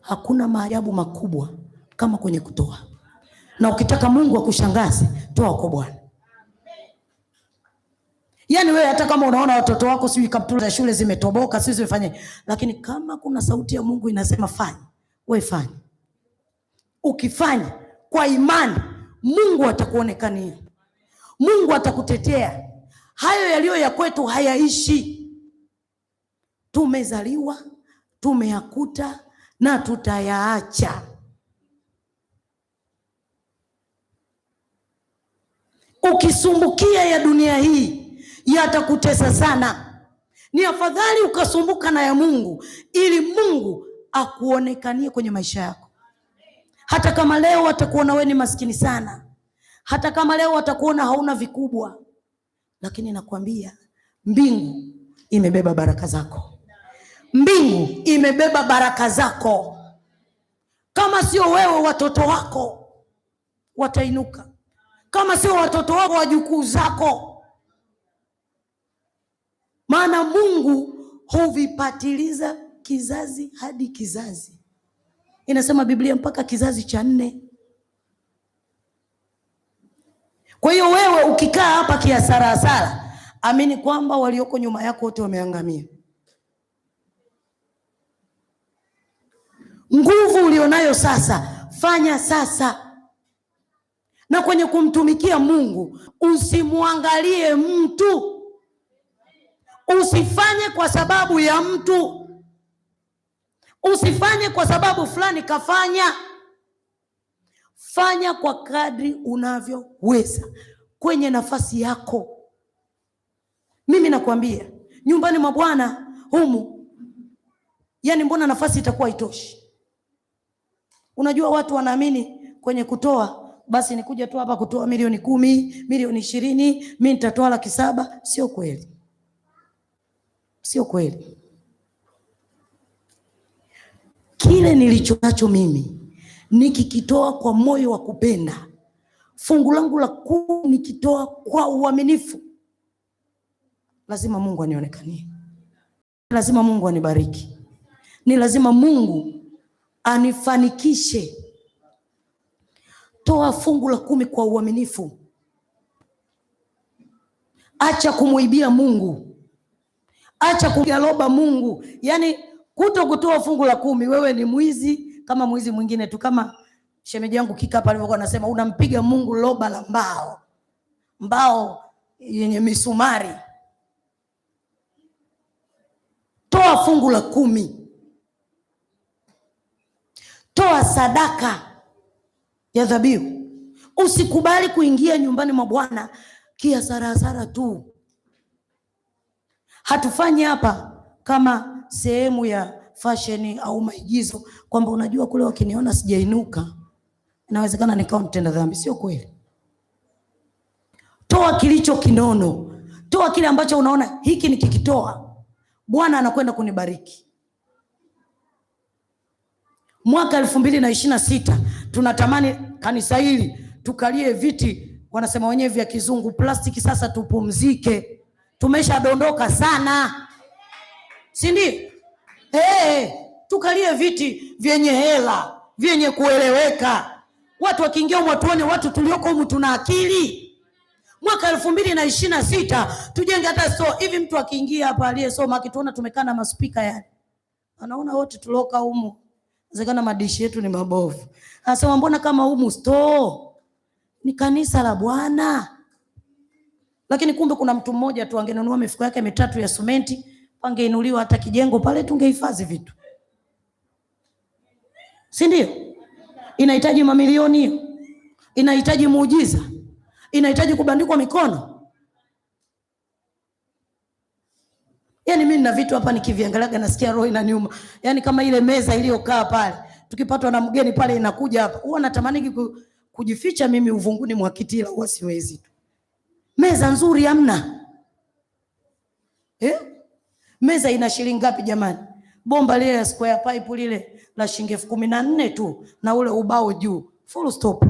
hakuna maajabu makubwa kama kwenye kutoa. Na ukitaka Mungu akushangaze, toa kwa Bwana. Yaani wewe hata kama unaona watoto wako sijui kaptula za shule zimetoboka, sisi zifanye, lakini kama kuna sauti ya Mungu inasema fanya, wewe fanya. Ukifanya kwa imani, Mungu atakuonekania. Mungu atakutetea. Hayo yaliyo ya kwetu hayaishi. Tumezaliwa, tumeyakuta na tutayaacha. Ukisumbukia ya dunia hii yatakutesa sana. Ni afadhali ukasumbuka na ya Mungu, ili Mungu akuonekanie kwenye maisha yako. Hata kama leo watakuona wewe ni maskini sana, hata kama leo watakuona hauna vikubwa, lakini nakwambia mbingu imebeba baraka zako. Mbingu imebeba baraka zako. Kama sio wewe, watoto wako watainuka. Kama sio watoto wako, wajukuu zako. Maana Mungu huvipatiliza kizazi hadi kizazi. Inasema Biblia mpaka kizazi cha 4. Kwa hiyo wewe ukikaa hapa kiasara, amini kwamba walioko nyuma yako wote wameangamia. Nguvu ulionayo sasa, fanya sasa. Na kwenye kumtumikia Mungu, usimwangalie mtu. Usifanye kwa sababu ya mtu. Usifanye kwa sababu fulani kafanya. Fanya kwa kadri unavyoweza kwenye nafasi yako. Mimi nakwambia, nyumbani mwa Bwana humu, yani mbona nafasi itakuwa itoshi? Unajua watu wanaamini kwenye kutoa, basi nikuja tu hapa kutoa milioni 10, milioni 20, mimi nitatoa 700,000. Sio kweli. Sio kweli. Kile nilichonacho mimi nikikitoa kwa moyo wa kupenda, fungu langu la 10 nikitoa kwa uaminifu, lazima Mungu anionekanie. Lazima Mungu anibariki. Ni lazima Mungu anifanikishe. Toa fungu la 10 kwa uaminifu. Acha kumuibia Mungu. Acha kugaloba Mungu. Yani kuto kutoa fungu la 10, wewe ni mwizi kama mwizi mwingine tu. Kama shemeji yangu Kika hapa alivyokuwa anasema, unampiga Mungu loba la mbao yenye misumari. Toa fungu la 10. Toa sadaka ya dhabihu. Usikubali kuingia nyumbani mwa Bwana kiasara tu. Hatufanyi hapa kama sehemu ya fashion au maigizo, kwamba unajua kule wakiniona sijainuka inawezekana nikawa mtenda dhambi. Sio kweli. Toa kilicho kinono. Toa kile ambacho unaona hiki nikikitoa Bwana anakwenda kunibariki. Mwaka 2026 tunatamani kanisa hili tukalie viti, wanasema wenyewe vya kizungu, plastiki. Sasa tupumzike. Tumeshadondoka sana, si ndio? Tukalie viti vyenye hela, vyenye kueleweka. Watu wakiingia humu tuone watu tulioko humu tuna akili. Mwaka 2026 tujenge hata hivi, mtu akiingia hapa aliyesoma akituona tumekaa na maspika yani, anaona wote tuloka humu, inawezekana madishi yetu ni mabovu. Anasema mbona kama humu store ni kanisa la Bwana? Lakini kumbe kuna mtu mmoja tu angenunua mifuko yake 3 ya simenti, pangeinuliwa hata kijengo pale, tungehifadhi vitu. Si ndio? Inahitaji mamilioni hiyo. Inahitaji muujiza. Inahitaji kubandikwa mikono. Yani mimi nina vitu hapa nikiviangalia nasikia roho inaniuma. Yani kama ile meza iliyokaa pale, tukipatwa na mgeni pale inakuja hapa, huwa natamani kujificha mimi uvunguni mwa kitila, huwa siwezi tu. Meza nzuri hamna. Meza ina shilingi ngapi jamani? Bomba lile square pipe lile la shilingi 14,000 tu, na ule ubao juu. Full stop.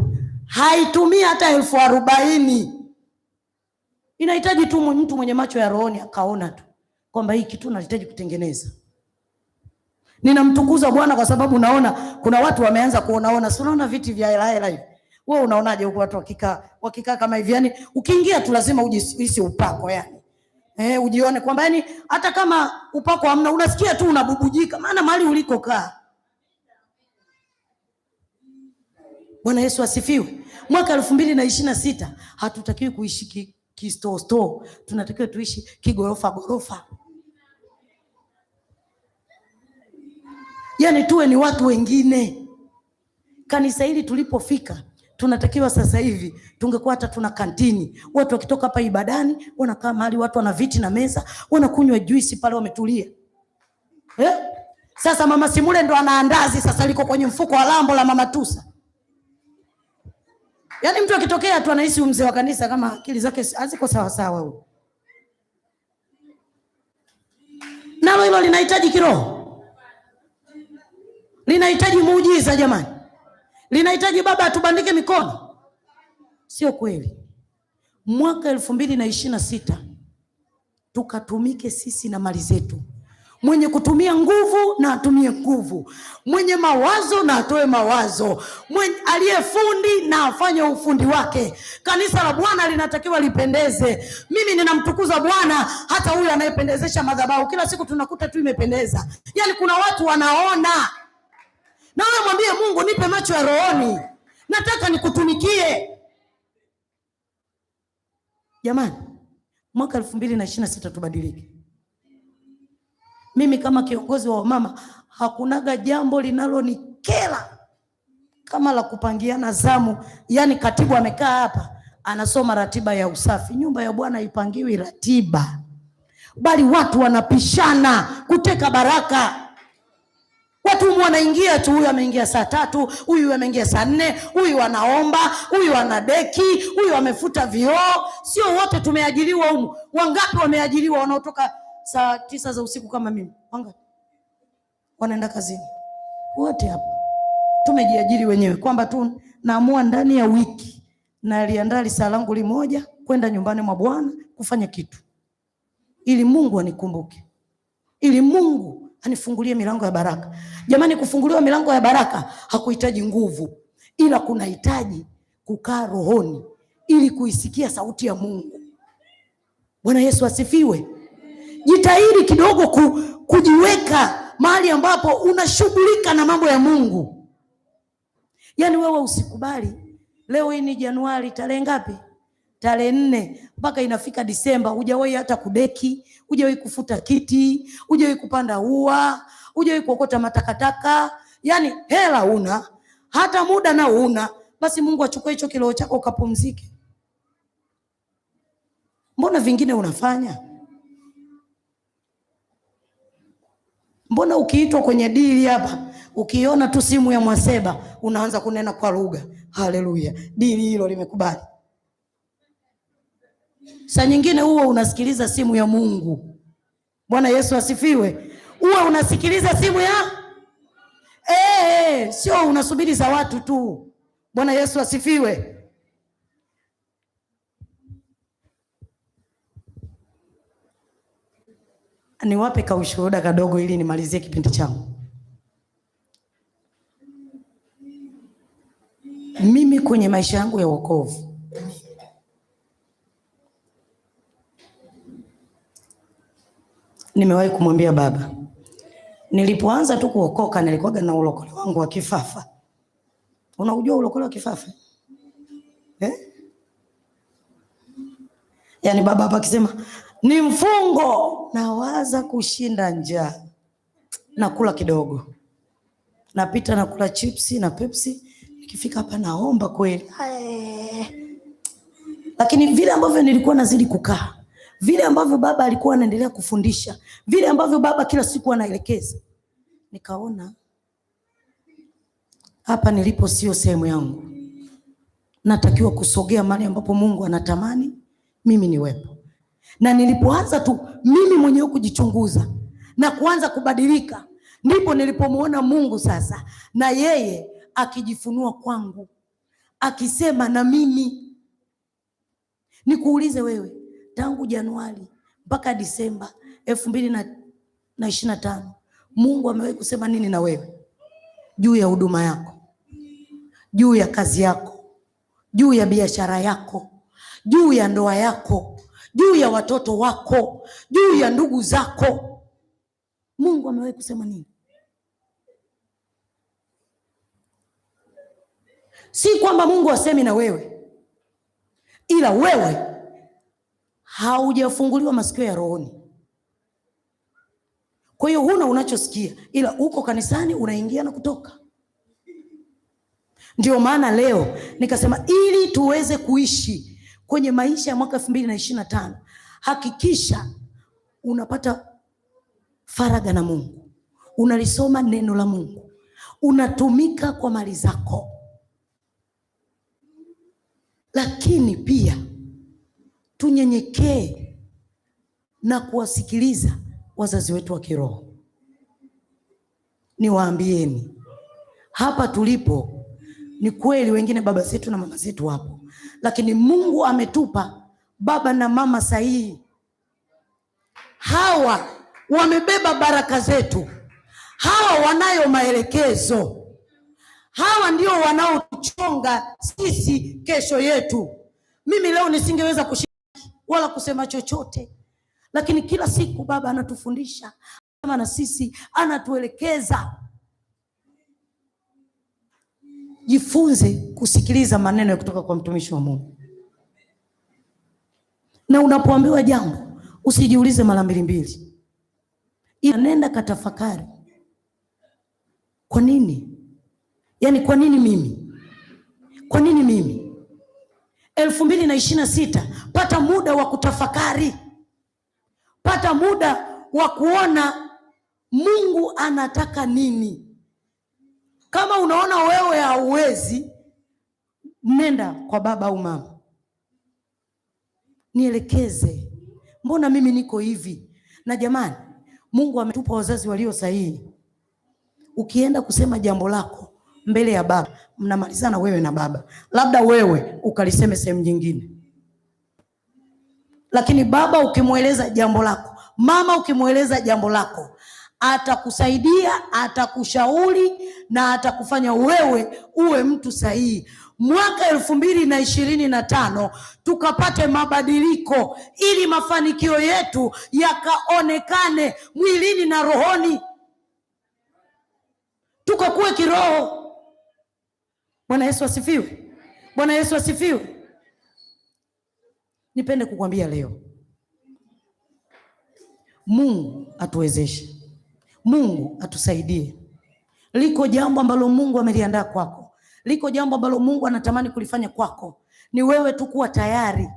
Haitumii hata 40,000. Inahitaji tu mtu mwenye macho ya rohoni akaona tu kwamba hii kitu nahitaji kutengeneza. Ninamtukuza Bwana kwa sababu naona kuna watu wameanza kuonaona. Si unaona viti vya hela hivi? Wewe unaonaje huko watu wakikaa kama hivi? Yani ukiingia tu lazima ujihisi upako yani. Ujione kwamba yani hata kama upako hamna, unasikia tu unabubujika, maana mahali ulikokaa. Bwana Yesu asifiwe. Mwaka 2026 hatutakiwi kuishi store. Tunatakiwa tuishi kigorofa. Yani tuwe ni watu wengine. Kanisa hili tulipofika, tunatakiwa sasa hivi tungekuwa hata tuna kantini. Watu wakitoka hapa ibadani wanakaa mahali, watu wana viti na meza, wanakunywa juisi pale wametulia. Sasa Mama Simule ndo anaandazi sasa liko kwenye mfuko wa lambo la Mama Tusa. Yani mtu akitokea tu anahisi mzee wa kanisa kama akili zake haziko sawa sawa huyo. Nalo hilo linahitaji kiroho. Linahitaji muujiza jamani. linahitaji baba atubandike mikono? Sio kweli. Mwaka 2026 tukatumike sisi na mali zetu. Mwenye kutumia nguvu na atumie nguvu, mwenye mawazo na atoe mawazo, mwenye aliyefundi na afanye ufundi wake. Kanisa la Bwana linatakiwa lipendeze. Mimi ninamtukuza Bwana, hata huyu anayependezesha madhabahu kila siku tunakuta tu imependeza. Yaani kuna watu wanaona. Na wewe mwambie Mungu, nipe macho ya rohoni, nataka nikutumikie. Jamani, mwaka 2026 tubadilike. Mimi kama kiongozi wa mama, hakunaga jambo linalonikera kama la kupangiana zamu. Yaani katibu amekaa hapa anasoma ratiba ya usafi. Nyumba ya Bwana haipangiwi ratiba, bali watu wanapishana kuteka baraka. Watu wanaingia tu, huyu ameingia saa 3, huyu ameingia saa 4, huyu anaomba, huyu anadeki, huyu amefuta vioo. Sio wote tumeajiriwa humu. Wangapi wameajiriwa wanaotoka saa 9 za usiku kama mimi? Wangapi wanaenda kazini? Wote hapa tumejiajiri wenyewe, kwamba tu naamua ndani ya wiki na aliandaa risala langu limoja kwenda nyumbani mwa Bwana kufanya kitu, ili Mungu anikumbuke, ili Mungu anifungulie milango ya baraka. Jamani, kufunguliwa milango ya baraka hakuhitaji nguvu, ila kunahitaji kukaa rohoni ili kuisikia sauti ya Mungu. Bwana Yesu asifiwe. Jitahidi kidogo kujiweka mahali ambapo unashughulika na mambo ya Mungu. Yaani wewe usikubali leo hii ni Januari tarehe ngapi? Tarehe 4 mpaka inafika Disemba hujawahi hata kudeki, hujawahi kufuta kiti, hujawahi kupanda ua, hujawahi kuokota matakataka. Yaani hela una, hata muda na una. Basi Mungu achukue hicho kiloo chako ukapumzike. Mbona vingine unafanya? Mbona ukiitwa kwenye dili hapa, ukiona tu simu ya Mwaseba unaanza kunena kwa lugha? Haleluya, dili hilo limekubali. Saa nyingine huwa unasikiliza simu ya Mungu. Bwana Yesu asifiwe. Huwa unasikiliza simu ya sio unasubiri za watu tu. Bwana Yesu asifiwe. Niwape kaushuhuda kadogo ili nimalizie kipindi changu. Mimi kwenye maisha yangu ya wokovu, nimewahi kumwambia Baba, nilipoanza tu kuokoka nilikuwa na ulokole wangu wa kifafa. Unaujua ulokole wa kifafa? Yaani baba hapa akisema ni mfungo, nawaza kushinda njaa, nakula kidogo, napita nakula chipsi na Pepsi, nikifika hapa naomba kweli. Lakini vile ambavyo nilikuwa nazidi kukaa, vile ambavyo baba alikuwa anaendelea kufundisha, vile ambavyo baba kila siku anaelekeza, nikaona hapa nilipo sio sehemu yangu. Natakiwa kusogea mahali ambapo Mungu anatamani mimi niwepo. Na nilipoanza tu mimi mwenyewe kujichunguza na kuanza kubadilika, ndipo nilipomuona Mungu sasa na yeye akijifunua kwangu, akisema na mimi. Nikuulize wewe, tangu Januari mpaka Disemba 2025 Mungu amewahi kusema nini na wewe? Juu ya huduma yako, juu ya kazi yako, juu ya biashara yako, juu ya ndoa yako, juu ya watoto wako, juu ya ndugu zako. Mungu amewahi kusema nini? Si kwamba Mungu asemi na wewe, ila wewe haujafunguliwa masikio ya rohoni. Kwa hiyo huna unachosikia, ila uko kanisani unaingia na kutoka. Ndio maana leo nikasema ili tuweze kuishi kwenye maisha ya mwaka 2025, hakikisha unapata faraga na Mungu, unalisoma neno la Mungu, unatumika kwa mali zako. Lakini pia tunyenyekee na kuwasikiliza wazazi wetu wa kiroho. Niwaambieni, hapa tulipo Ni kweli wengine baba zetu na mama zetu wapo, lakini Mungu ametupa baba na mama sahihi. Hawa wamebeba baraka zetu, hawa wanayo maelekezo, hawa ndio wanaochonga sisi kesho yetu. Mimi leo nisingeweza kushiriki wala kusema chochote, lakini kila siku baba anatufundisha na sisi anatuelekeza. Jifunze kusikiliza maneno ya kutoka kwa mtumishi wa Mungu, na unapoambiwa jambo usijiulize mara mbili, nenda katafakari. Kwa nini? Yaani kwa nini mimi? Kwa nini mimi? 2026 pata muda wa kutafakari, pata muda wa kuona Mungu anataka nini. Kama unaona wewe hauwezi, nenda kwa baba au mama, nielekeze, mbona mimi niko hivi? Na jamani, Mungu ametupa wazazi walio sahihi. Ukienda kusema jambo lako mbele ya baba, mnamalizana wewe na baba, labda wewe ukaliseme sehemu nyingine, lakini baba ukimweleza jambo lako, mama ukimweleza jambo lako, atakusaidia, atakushauri na atakufanya wewe uwe mtu sahihi. Mwaka 2025 tukapate mabadiliko, ili mafanikio yetu yakaonekane mwilini na rohoni, tukakuwe kiroho. Bwana Yesu asifiwe. Bwana Yesu asifiwe. Nipende kukwambia leo, Mungu atuwezeshe, Mungu atusaidie. Liko jambo ambalo Mungu ameliandaa kwako, liko jambo ambalo Mungu anatamani kulifanya kwako. Ni wewe tu kuwa tayari.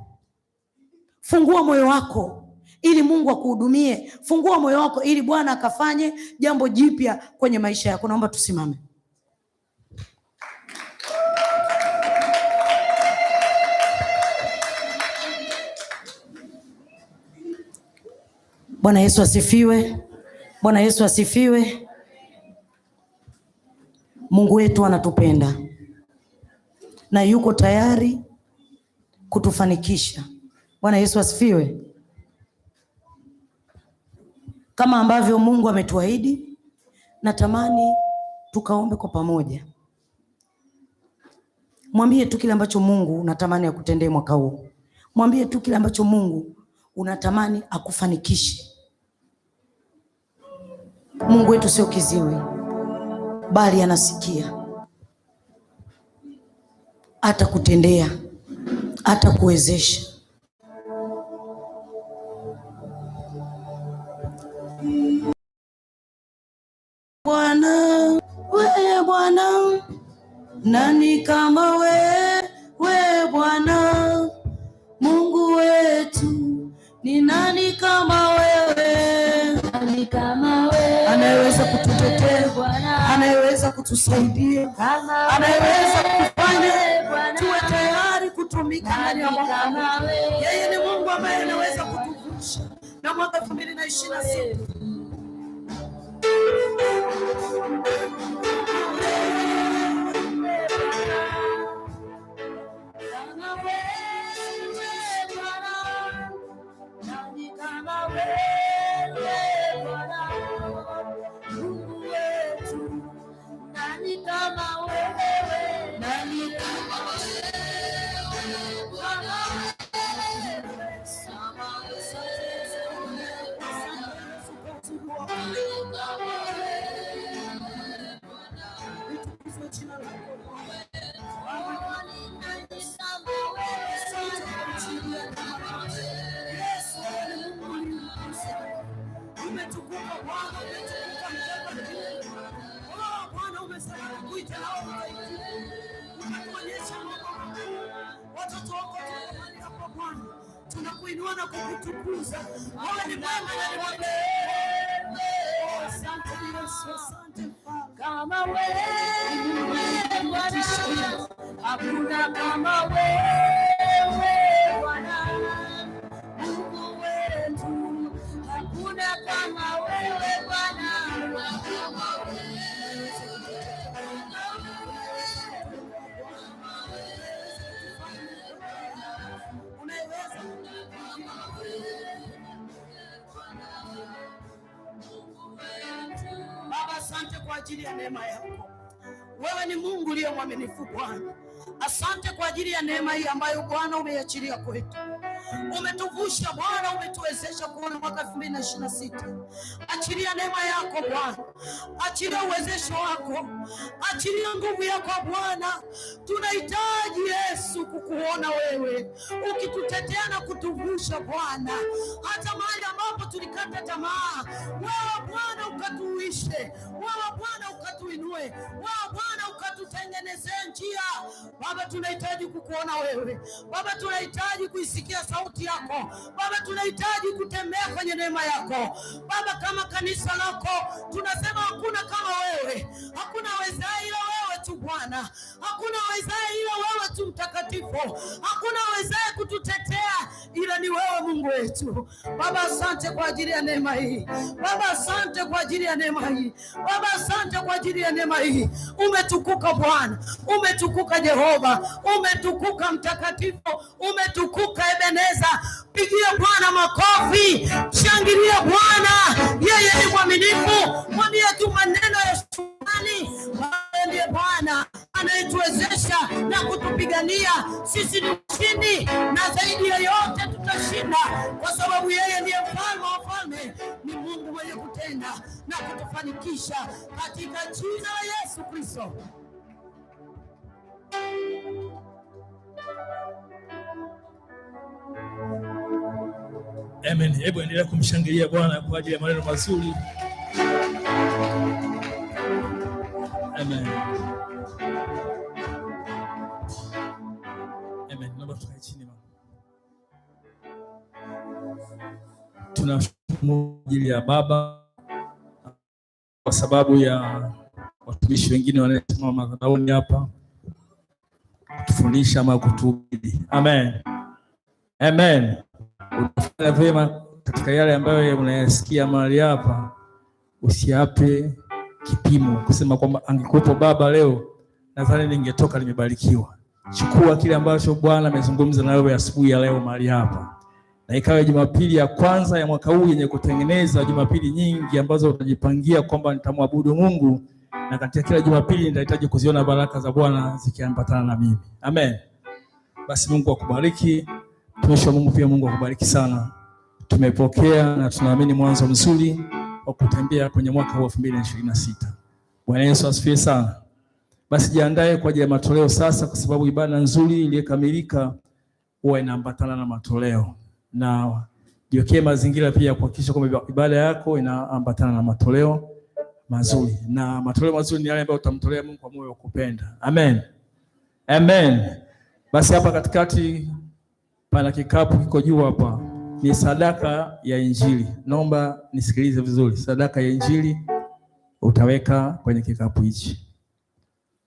Fungua moyo wako ili Mungu akuhudumie. Fungua moyo wako ili Bwana akafanye jambo jipya kwenye maisha yako. Naomba tusimame. Bwana Yesu asifiwe. Bwana Yesu asifiwe. Mungu wetu anatupenda na yuko tayari kutufanikisha. Bwana Yesu asifiwe. Kama ambavyo Mungu ametuahidi, natamani tukaombe kwa pamoja. Mwambie tu kile ambacho Mungu unatamani akutendee mwaka huu. Mwambie tu kile ambacho Mungu unatamani akufanikishe. Mungu wetu sio kiziwi, bali anasikia. Atakutendea, atakuwezesha. Bwana, wewe Bwana, nani kama wewe Bwana? Mungu wetu, ni nani kama wewe? Nani kama wewe? Anayeweza kututetea, anayeweza kutusaidia, anayeweza kufanya tuwe tayari kutumika ndani ya Mungu. Yeye ni Mungu ambaye anaweza kutuvusha na mwaka 2026. Watoto wako hapa Bwana, tunakuinua na kukutukuza. Wewe ni mwema na ni mwema. Asante Yesu, asante kama wewe Bwana, hakuna kama wewe Bwana. Mungu wetu, hakuna kama wewe Bwana. kwa ajili ya neema yako. Wewe ni Mungu uliye mwaminifu Bwana. Asante kwa ajili ya neema hii ambayo Bwana umeiachilia kwetu. Umetuvusha Bwana, umetuwezesha kuona mwaka 2026. Achilia neema yako Bwana, achilia uwezesho wako, achilia nguvu yako Bwana. Tunahitaji Yesu kukuona wewe ukitutetea na kutuvusha Bwana, hata mahali ambapo tulikata tamaa, wewe Bwana ukatuishe, wewe Bwana ukatuinue, wewe Bwana ukatutengenezee njia. Baba, tunahitaji kukuona wewe Baba, tunahitaji kuisikia sauti yako Baba, tunahitaji kutembea kwenye neema yako Baba. Kama kanisa lako tunasema hakuna kama wewe, hakuna wezaye ila wewe tu Bwana, hakuna wezaye ila wewe tu Mtakatifu, hakuna wezaye kututetea ila ni wewe Mungu wetu Baba. Asante kwa ajili ya neema hii Baba, asante kwa ajili ya neema hii Baba, asante kwa ajili ya neema hii. Umetukuka Bwana, umetukuka Jehova, umetukuka Mtakatifu, umetukuka Ebeneza. Pigia Bwana makofi, shangilia Bwana, yeye ni mwaminifu. Mwambie tu maneno ya shukrani. Ndiye Bwana anayetuwezesha na kutupigania. Sisi ni ushindi, na zaidi ya yote tutashinda, kwa sababu yeye ndiye mfalme wa wafalme, ni Mungu mwenye kutenda na kutufanikisha, katika jina la Yesu Kristo. Amen. Hebu endelea kumshangilia Bwana kwa ajili ya maneno mazuri. Amen. Amen. Naomba tukae chini mama. Tunashukuru kwa ajili ya baba, kwa sababu ya watumishi wengine wanaosimama madhabahuni hapa kutufundisha ama kutuhubiri. Amen. Amen. Unafanya vyema katika yale ambayo unayasikia mahali hapa. Usiape kipimo kusema kwamba angekuwepo baba leo nadhani ningetoka nimebarikiwa. Chukua kile ambacho Bwana amezungumza na wewe asubuhi ya leo mahali hapa, na ikawa Jumapili ya kwanza ya mwaka huu yenye kutengeneza Jumapili nyingi ambazo utajipangia kwamba nitamwabudu Mungu, na katika kila Jumapili nitahitaji kuziona baraka za Bwana zikiambatana na mimi. Amen. Basi Mungu akubariki. Tumishi wa Mungu pia Mungu akubariki sana. Tumepokea na tunaamini mwanzo mzuri wa kutembea kwenye mwaka wa 2026. Bwana Yesu asifiwe sana. Basi jiandae kwa ajili ya matoleo sasa, kwa sababu ibada nzuri iliyokamilika huwa inaambatana na matoleo, na jiwekee mazingira pia kuhakikisha kwamba ibada yako inaambatana na matoleo mazuri, na matoleo mazuri ni yale ambayo utamtolea Mungu kwa moyo wa kupenda. Amen. Amen. Basi hapa katikati pana kikapu kiko juu hapa, ni sadaka ya Injili. Naomba nisikilize vizuri. Sadaka ya Injili utaweka kwenye kikapu hichi,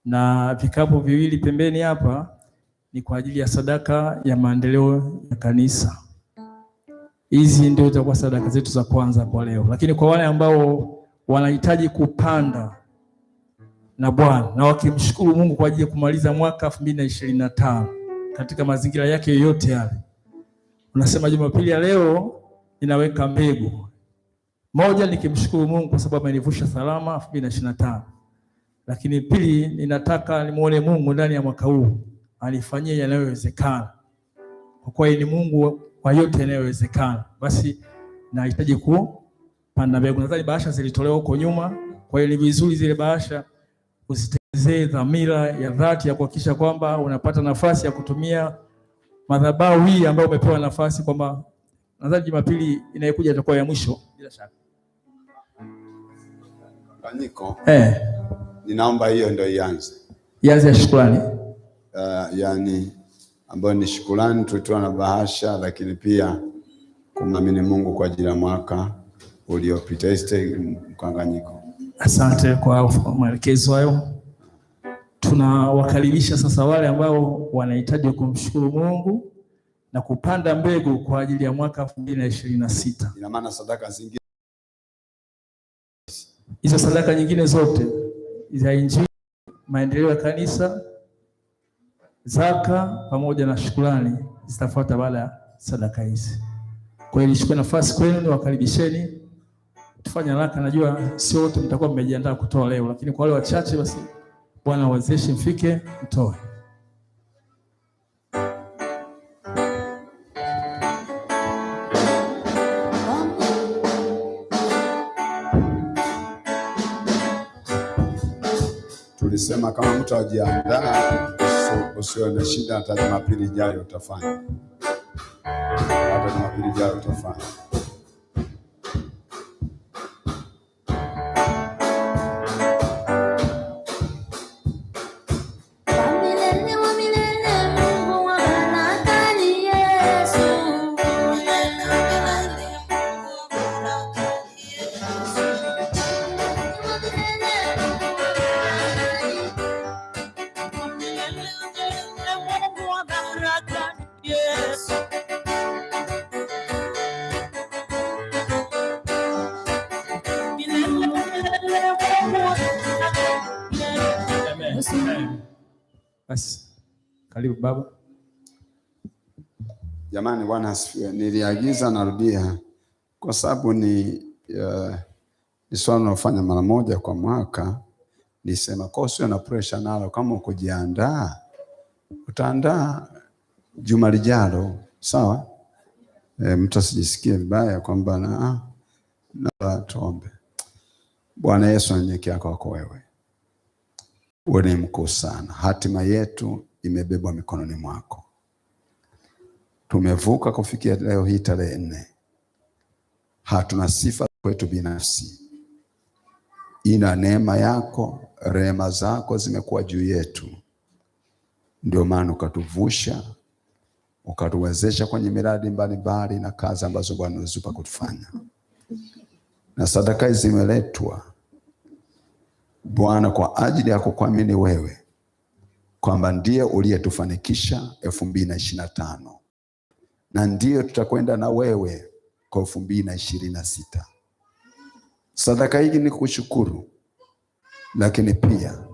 na vikapu viwili pembeni hapa ni kwa ajili ya sadaka ya maendeleo ya kanisa. Hizi ndio zitakuwa sadaka zetu za kwanza kwa leo, lakini kwa wale ambao wanahitaji kupanda na Bwana na wakimshukuru Mungu kwa ajili ya kumaliza mwaka 2025 katika mazingira yake yoyote yale, unasema Jumapili ya leo ninaweka mbegu moja, nikimshukuru Mungu kwa sababu amenivusha salama 2025, lakini pili, ninataka nimuone Mungu ndani ya mwaka huu anifanyie yanayowezekana, kwa kuwa ni Mungu kwa yote yanayowezekana. Basi nahitaji kupanda mbegu. Nadhani bahasha zilitolewa huko nyuma, kwa hiyo ni vizuri zile bahasha usitezee dhamira ya dhati ya kuhakikisha kwamba unapata nafasi ya kutumia madhabahu hii ambayo umepewa nafasi, kwamba nadhani Jumapili inayokuja itakuwa ya mwisho bila shaka. Kaniko. Ninaomba hiyo ndio ianze ya shukrani. Yani ambayo ni shukrani, tulitoa na bahasha, lakini pia kumwamini Mungu kwa ajili ya mwaka uliopita. Mkanganyiko. Asante kwa maelekezo hayo. Tunawakaribisha sasa wale ambao wanahitaji kumshukuru Mungu na kupanda mbegu kwa ajili ya mwaka 2026. Ina maana sadaka zingine, hizo sadaka nyingine zote za Injili, maendeleo ya kanisa, zaka pamoja na shukrani zitafuata baada ya sadaka hizi. Kwa hiyo nichukue nafasi kwenu niwakaribisheni tufanye haraka, najua sio wote mtakuwa mmejiandaa kutoa leo, lakini kwa wale wachache basi Bwana wawezeshe mfike mtoe. Tulisema kama mtu ajiandaa, usiwe na shida, hata Jumapili ijayo utafanya. Hata Jumapili ijayo utafanya. Basi karibu baba. Jamani, Bwana asifiwe. Niliagiza, narudia, kwa sababu ni swala linalofanya mara moja kwa mwaka. Nisema kwa sio na pressure nalo, kama ukujiandaa utaandaa juma lijalo, sawa? Mtu asijisikie vibaya kwamba na tuombe. Bwana Yesu, nanyenyekea kwako wewe. Wewe ni mkuu sana. Hatima yetu imebebwa mikononi mwako. Tumevuka kufikia leo hii tarehe 4. Hatuna sifa kwetu binafsi. Ina neema yako, rehema zako zimekuwa juu yetu. Ndio maana ukatuvusha, ukatuwezesha kwenye miradi mbalimbali na kazi ambazo Bwana umetupa kutufanya. Na sadaka hizi zimeletwa Bwana kwa ajili ya kukuamini wewe kwamba ndiye uliyetufanikisha 2025 na ndiyo tutakwenda na wewe kwa 2026. Sadaka hii ni kushukuru, lakini pia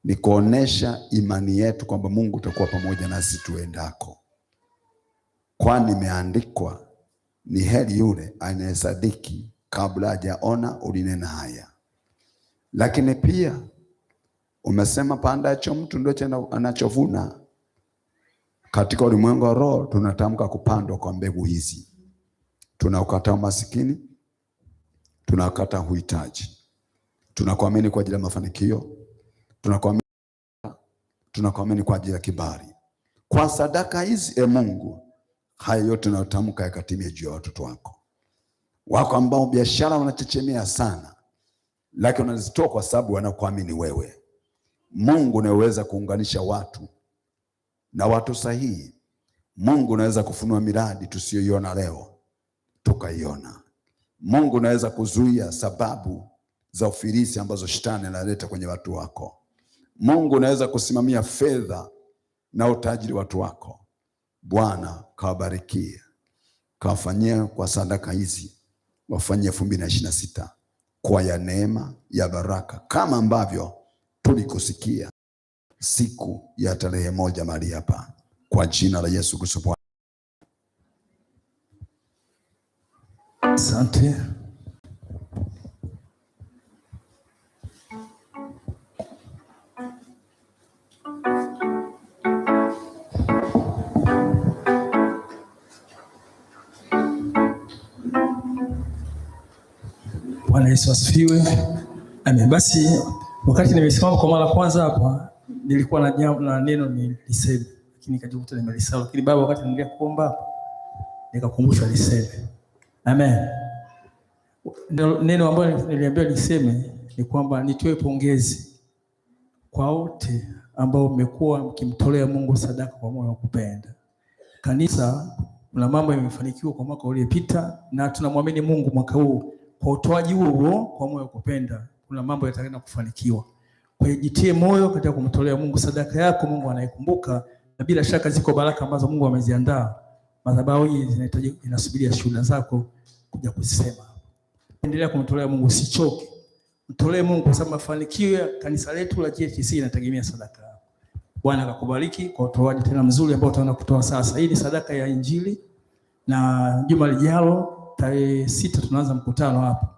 ni kuonesha imani yetu kwamba Mungu utakuwa pamoja nasi tuendako. Kwani imeandikwa, ni heri yule anayesadiki kabla hajaona ulinena haya. Lakini pia umesema pandacho mtu ndio anachovuna. Katika ulimwengu wa roho tunatamka kupandwa kwa mbegu hizi. Tunaukataa umasikini, tunaukataa uhitaji. Tunakuamini kwa ajili ya mafanikio, tunakuamini kwa ajili ya kibali. Kwa sadaka hizi Mungu, haya yote tunayotamka yakatimie juu ya watoto wako ambao biashara wanachechemea sana, lakini wanazitoa kwa sababu wanakuamini wewe. Mungu unaweza kuunganisha watu na watu sahihi. Mungu unaweza kufunua miradi tusiyoiona leo tukaiona. Mungu unaweza kuzuia sababu za ufilisi ambazo shetani analeta kwenye watu wako. Mungu unaweza kusimamia fedha na utajiri watu wako. Bwana kawabarikie, kawafanyie kwa sadaka hizi, wafanyie 2026 kwa ya neema ya baraka, kama ambavyo tulikusikia siku ya tarehe 1 mahali hapa, kwa jina la Yesu Kristo. Asante. Bwana Yesu asifiwe. Amen. Basi wakati nimesimama kwa mara kwanza hapa, nilikuwa na jambo na neno nilisema, lakini nikajikuta nimelisahau. Lakini baba, wakati niliendelea kuomba hapa, nikakumbushwa niseme. Amen. Neno ambalo niliambiwa niseme ni kwamba nitoe pongezi kwa wote ambao mmekuwa mkimtolea Mungu sadaka kwa moyo wa kupenda. Kanisa kuna mambo yamefanikiwa kwa mwaka uliopita, na tunamwamini Mungu mwaka huu kwa utoaji huo kwa moyo wa kupenda kuna mambo yataenda kufanikiwa. Kwa hiyo jitie moyo katika kumtolea Mungu sadaka yako. Mungu anaikumbuka, na bila shaka ziko baraka ambazo Mungu ameziandaa. Madhabahu hii inasubiria shuhuda zako kuja kusema. Endelea kumtolea Mungu, usichoke. Mtolee Mungu kwa sababu mafanikio ya kanisa letu la GHC inategemea sadaka yako. Bwana akakubariki kwa utoaji tena mzuri ambao utaenda kutoa sasa. Hii ni sadaka ya Injili, na juma lijalo tarehe 6 tunaanza mkutano hapa.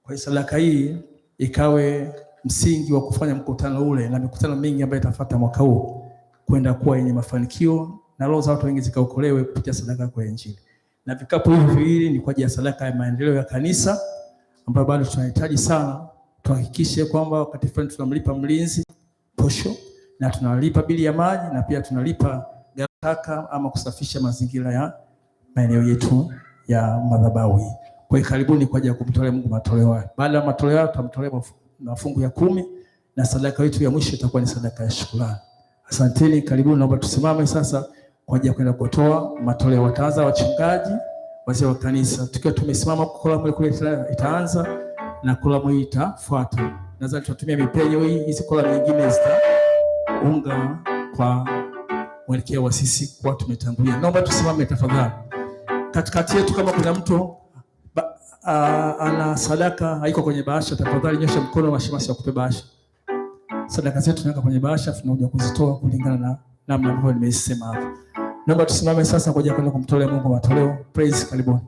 Kwa hiyo sadaka hii ikawe msingi wa kufanya mkutano ule na mikutano mingi ambayo itafuata mwaka huu kwenda kuwa yenye mafanikio na roho za watu wengi zikaokolewe kupitia sadaka kwa Injili. Na vikapu hivi viwili ni kwa ajili ya sadaka ya maendeleo ya kanisa ambayo bado tunahitaji sana tuhakikishe kwamba wakati fulani tunamlipa mlinzi posho na tunalipa bili ya maji na pia tunalipa gharama ama kusafisha mazingira ya maeneo yetu ya madhabahu. Kwa hiyo karibuni kwa ajili ya kumtolea Mungu matoleo haya. Baada ya matoleo haya tutamtolea mafungu ya 10 na sadaka yetu ya mwisho itakuwa ni sadaka ya shukrani. Asanteni, karibuni, naomba tusimame sasa kwa ajili ya kwenda kutoa matoleo. Wataanza wachungaji, wazee wa kanisa. Tukiwa tumesimama kolamu kule itaanza na kolamu hii itafuata. Nadhani tutatumia mipenyo hii, hizi kolamu nyingine zitaunga kwa mwelekeo wa sisi kwa tumetangulia. Naomba tusimame tafadhali. Katikati yetu kama kuna mtu ana sadaka haiko kwenye bahasha, tafadhali nyosha mkono wa shemasi ya kupe bahasha. Sadaka zetu tunaweka kwenye bahasha, tunakuja kuzitoa kulingana na namna ambavyo nimesema hapo. Naomba tusimame sasa kwa ajili ya kwenda kumtolea Mungu matoleo. Praise, karibuni.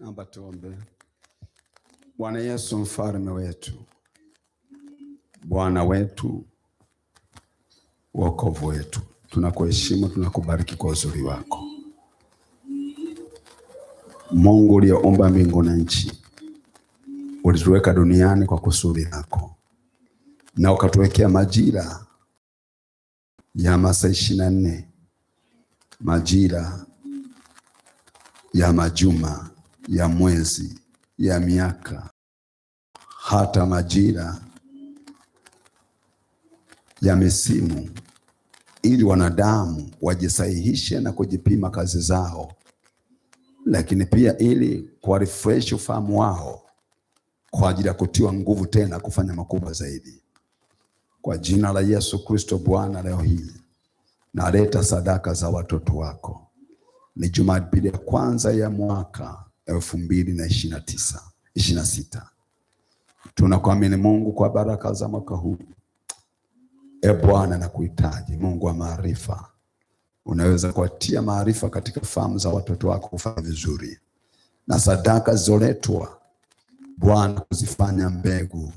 Naomba tuombe. Bwana Yesu, mfalme wetu, Bwana wetu, wokovu wetu, tunakuheshimu, tunakubariki kwa uzuri wako. Mungu uliyeumba mbingu na nchi, ulituweka duniani kwa kusudi lako na ukatuwekea majira ya masaa 24, majira ya majuma, ya mwezi, ya miaka, hata majira ya misimu, ili wanadamu wajisahihishe na kujipima kazi zao, lakini pia ili kwa refresh ufahamu wao kwa ajili ya kutiwa nguvu tena kufanya makubwa zaidi. Kwa jina la Yesu Kristo Bwana, leo hii naleta sadaka za watoto wako, Ni Jumapili ya kwanza ya mwaka 2026. Tunakuamini Mungu kwa baraka za mwaka huu. Bwana, nakuhitaji Mungu wa maarifa. Unaweza kuatia maarifa katika fahamu za watoto wako kufanya vizuri, na sadaka zilizoletwa Bwana kuzifanya mbegu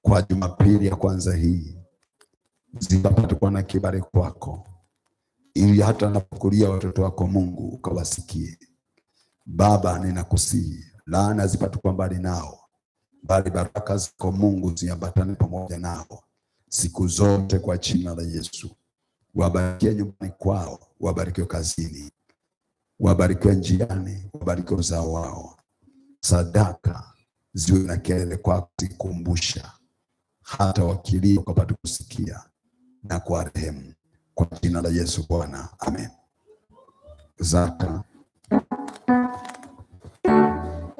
kwa Jumapili ya kwanza hii zipate kuwa na kibali kwako, ili hata wanapokulia watoto wako Mungu ukawasikie. Baba, ninakusihi laana zipate kuwa mbali nao, bali baraka zako Mungu ziambatane pamoja nao siku zote kwa jina la Yesu. Wabarikie nyumbani kwao, wabarikiwe kazini, wabarikiwe njiani, wabarikiwe uzao wao. Sadaka ziwe na kelele kwako zikumbusha, hata wakilia wakapate kusikia na kuwarehemu kwa jina la Yesu Bwana, amen. Zaka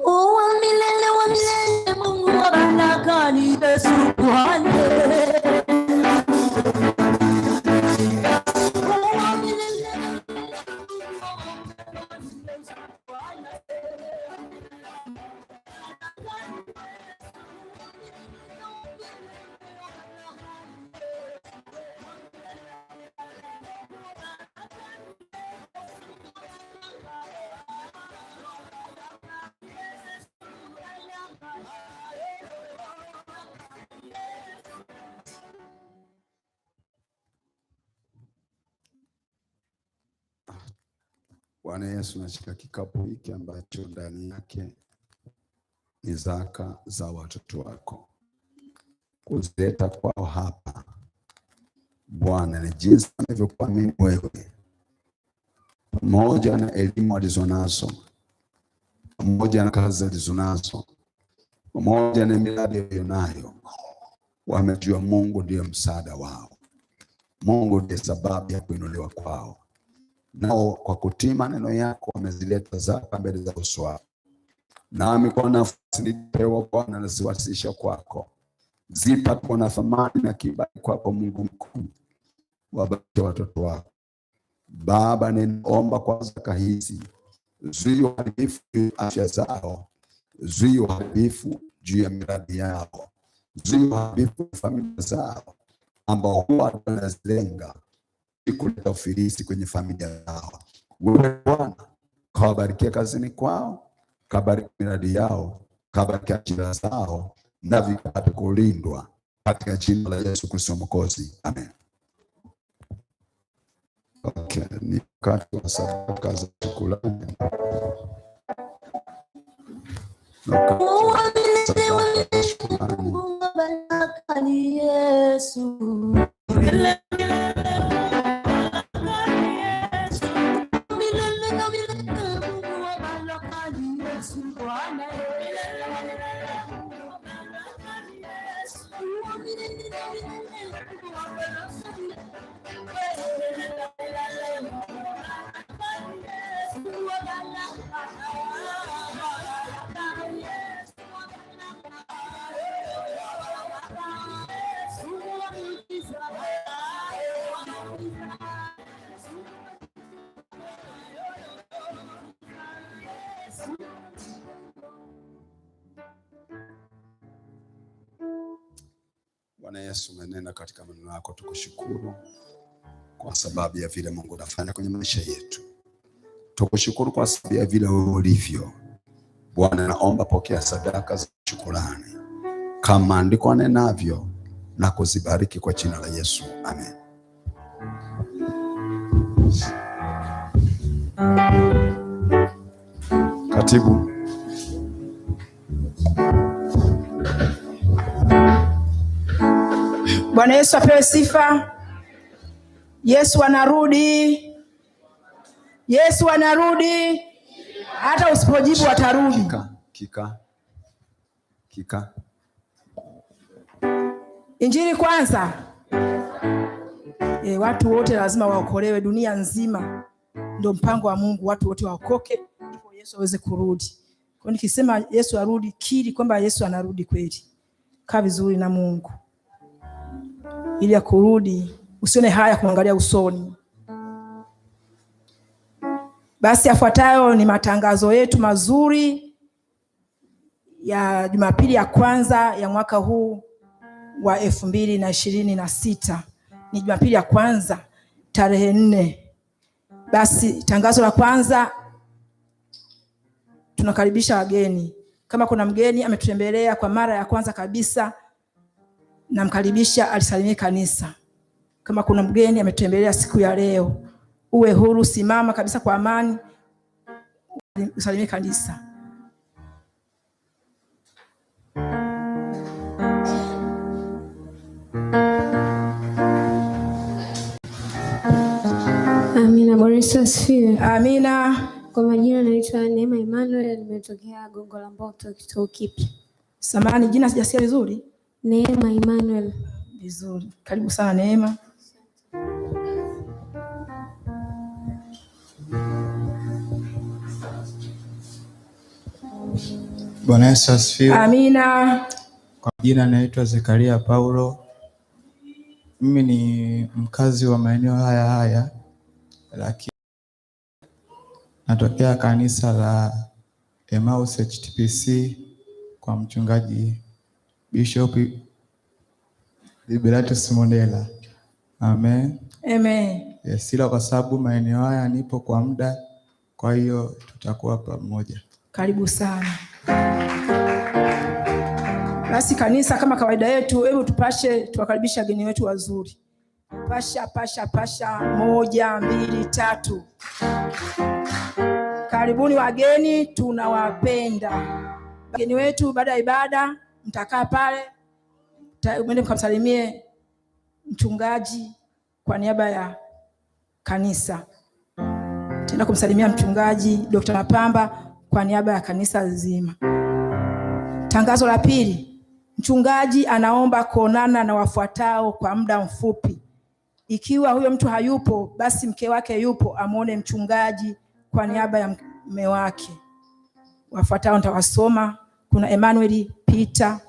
wa milele Mungu wa baraka ni Yesu Bwana. Bwana Yesu, nashika kikapu hiki ambacho ndani yake ni zaka za watoto wako. Kuzileta kwao hapa Bwana ni jinsi anavyokuamini wewe, pamoja na elimu alizonazo, pamoja na kazi alizonazo, pamoja na miradi aliyonayo. Wamejua Mungu ndiye msaada wao, Mungu ndiye sababu ya kuinuliwa kwao. Nao kwa kutii maneno yako wamezileta zaka mbele za uso wako. Nami kwa nafasi nilipewa Bwana naziwasilisha kwako, zipate kuwa na thamani na kibali kwako Mungu mkuu. Wabariki watoto wako Baba. Ninaomba kwa zaka hizi, zuia uharibifu juu ya afya zao, zuia uharibifu juu ya miradi yao, zuia uharibifu wa familia zao ambao huwa wanazilenga kuleta ufilisi kwenye familia zao. Wewe Bwana kawabarikia kazini kwao, kabariki miradi yao, kabariki ajira zao, na vipate kulindwa katika jina la Yesu Kristo Mwokozi, amen. Okay, ni wakati wa sadaka za shukrani. Yesu Bwana Yesu, umenena katika maneno yako, tukushukuru kwa sababu ya vile Mungu anafanya kwenye maisha yetu. Tukushukuru kwa sababu ya vile wewe ulivyo. Bwana, naomba pokea sadaka za shukrani kama andiko nenavyo na kuzibariki kwa jina la Yesu, amen. Katibu. Bwana Yesu apewe sifa. Yesu anarudi. Yesu anarudi. Hata usipojibu atarudi. Kika. Injili kwanza. Watu wote lazima waokolewe dunia nzima. Ndio mpango wa Mungu, watu wote waokoke ndipo Yesu aweze kurudi. Kwa nikisema Yesu arudi, kiri kwamba Yesu anarudi kweli. Kaa vizuri na Mungu, ili akurudi usione haya kumwangalia usoni. Basi yafuatayo ni matangazo yetu mazuri ya Jumapili ya kwanza ya mwaka huu wa 2026. Ni Jumapili ya kwanza tarehe 4. Basi tangazo la kwanza, tunakaribisha wageni. Kama kuna mgeni ametutembelea kwa mara ya kwanza kabisa, namkaribisha alisalimie kanisa. Kama kuna mgeni ametutembelea siku ya leo, uwe huru, simama kabisa kwa amani, usalimie kanisa. Amina. Bwana Yesu asifiwe. Amina. Kwa majina naitwa Neema Emmanuel, nimetokea Gongo la Mboto, kituo kipya. Samahani, jina sijasikia vizuri. Neema Emmanuel. Vizuri. Karibu sana Neema. Bwana Yesu asifiwe. Amina. Kwa jina naitwa Zekaria Paulo. Mimi ni mkazi wa maeneo haya, lakini natokea kanisa la Emmaus HTPC kwa mchungaji Bishop Liberatus Mondela. Amen. Amen. Yes, ila kwa sababu maeneo haya nipo kwa muda, kwa hiyo tutakuwa pamoja. Karibu sana. Basi kanisa, kama kawaida yetu, hebu tupashe, tuwakaribisha wageni wetu wazuri. Pasha, pasha, pasha. 1, 2, 3. Karibuni wageni, tunawapenda. Wageni wetu, baada ya ibada mtakaa pale, mwende mkamsalimie mchungaji kwa niaba ya kanisa. Tenda kumsalimia mchungaji Dr. Mapamba kwa niaba ya kanisa zima. Tangazo la pili, mchungaji anaomba kuonana na wafuatao kwa muda mfupi. Ikiwa huyo mtu hayupo, basi mke wake yupo, amuone mchungaji kwa niaba ya mume wake. Wafuatao nitawasoma. Kuna Emmanuel Peter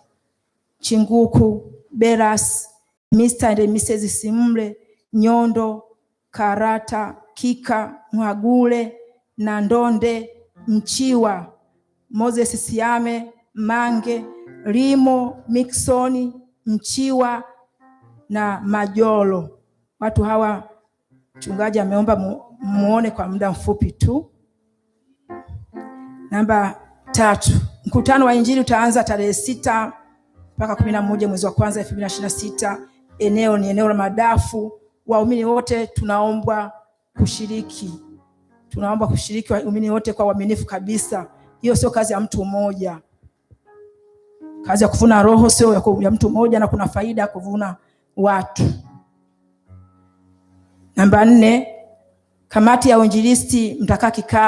Chinguku, Beras, Mr. and Mrs. Simle, Nyondo, Karata, Kika, Mwagule, Nandonde, Mchiwa, Moses Siame, Mange, Rimo, Miksoni, Mchiwa na Majolo. Watu hawa mchungaji ameomba muone kwa muda mfupi tu. Namba 3, mkutano wa Injili utaanza tarehe 6 mpaka 11 mwezi wa kwanza 2026. Eneo ni eneo la Madafu. Waumini wote tunaomba kushiriki. Tunaomba kushiriki waumini wote kwa uaminifu kabisa. Hiyo sio kazi ya mtu mmoja. Kazi ya kuvuna roho sio ya mtu mmoja, na kuna faida kuvuna watu. Namba 4, kamati ya uinjilisti mtakaa kikao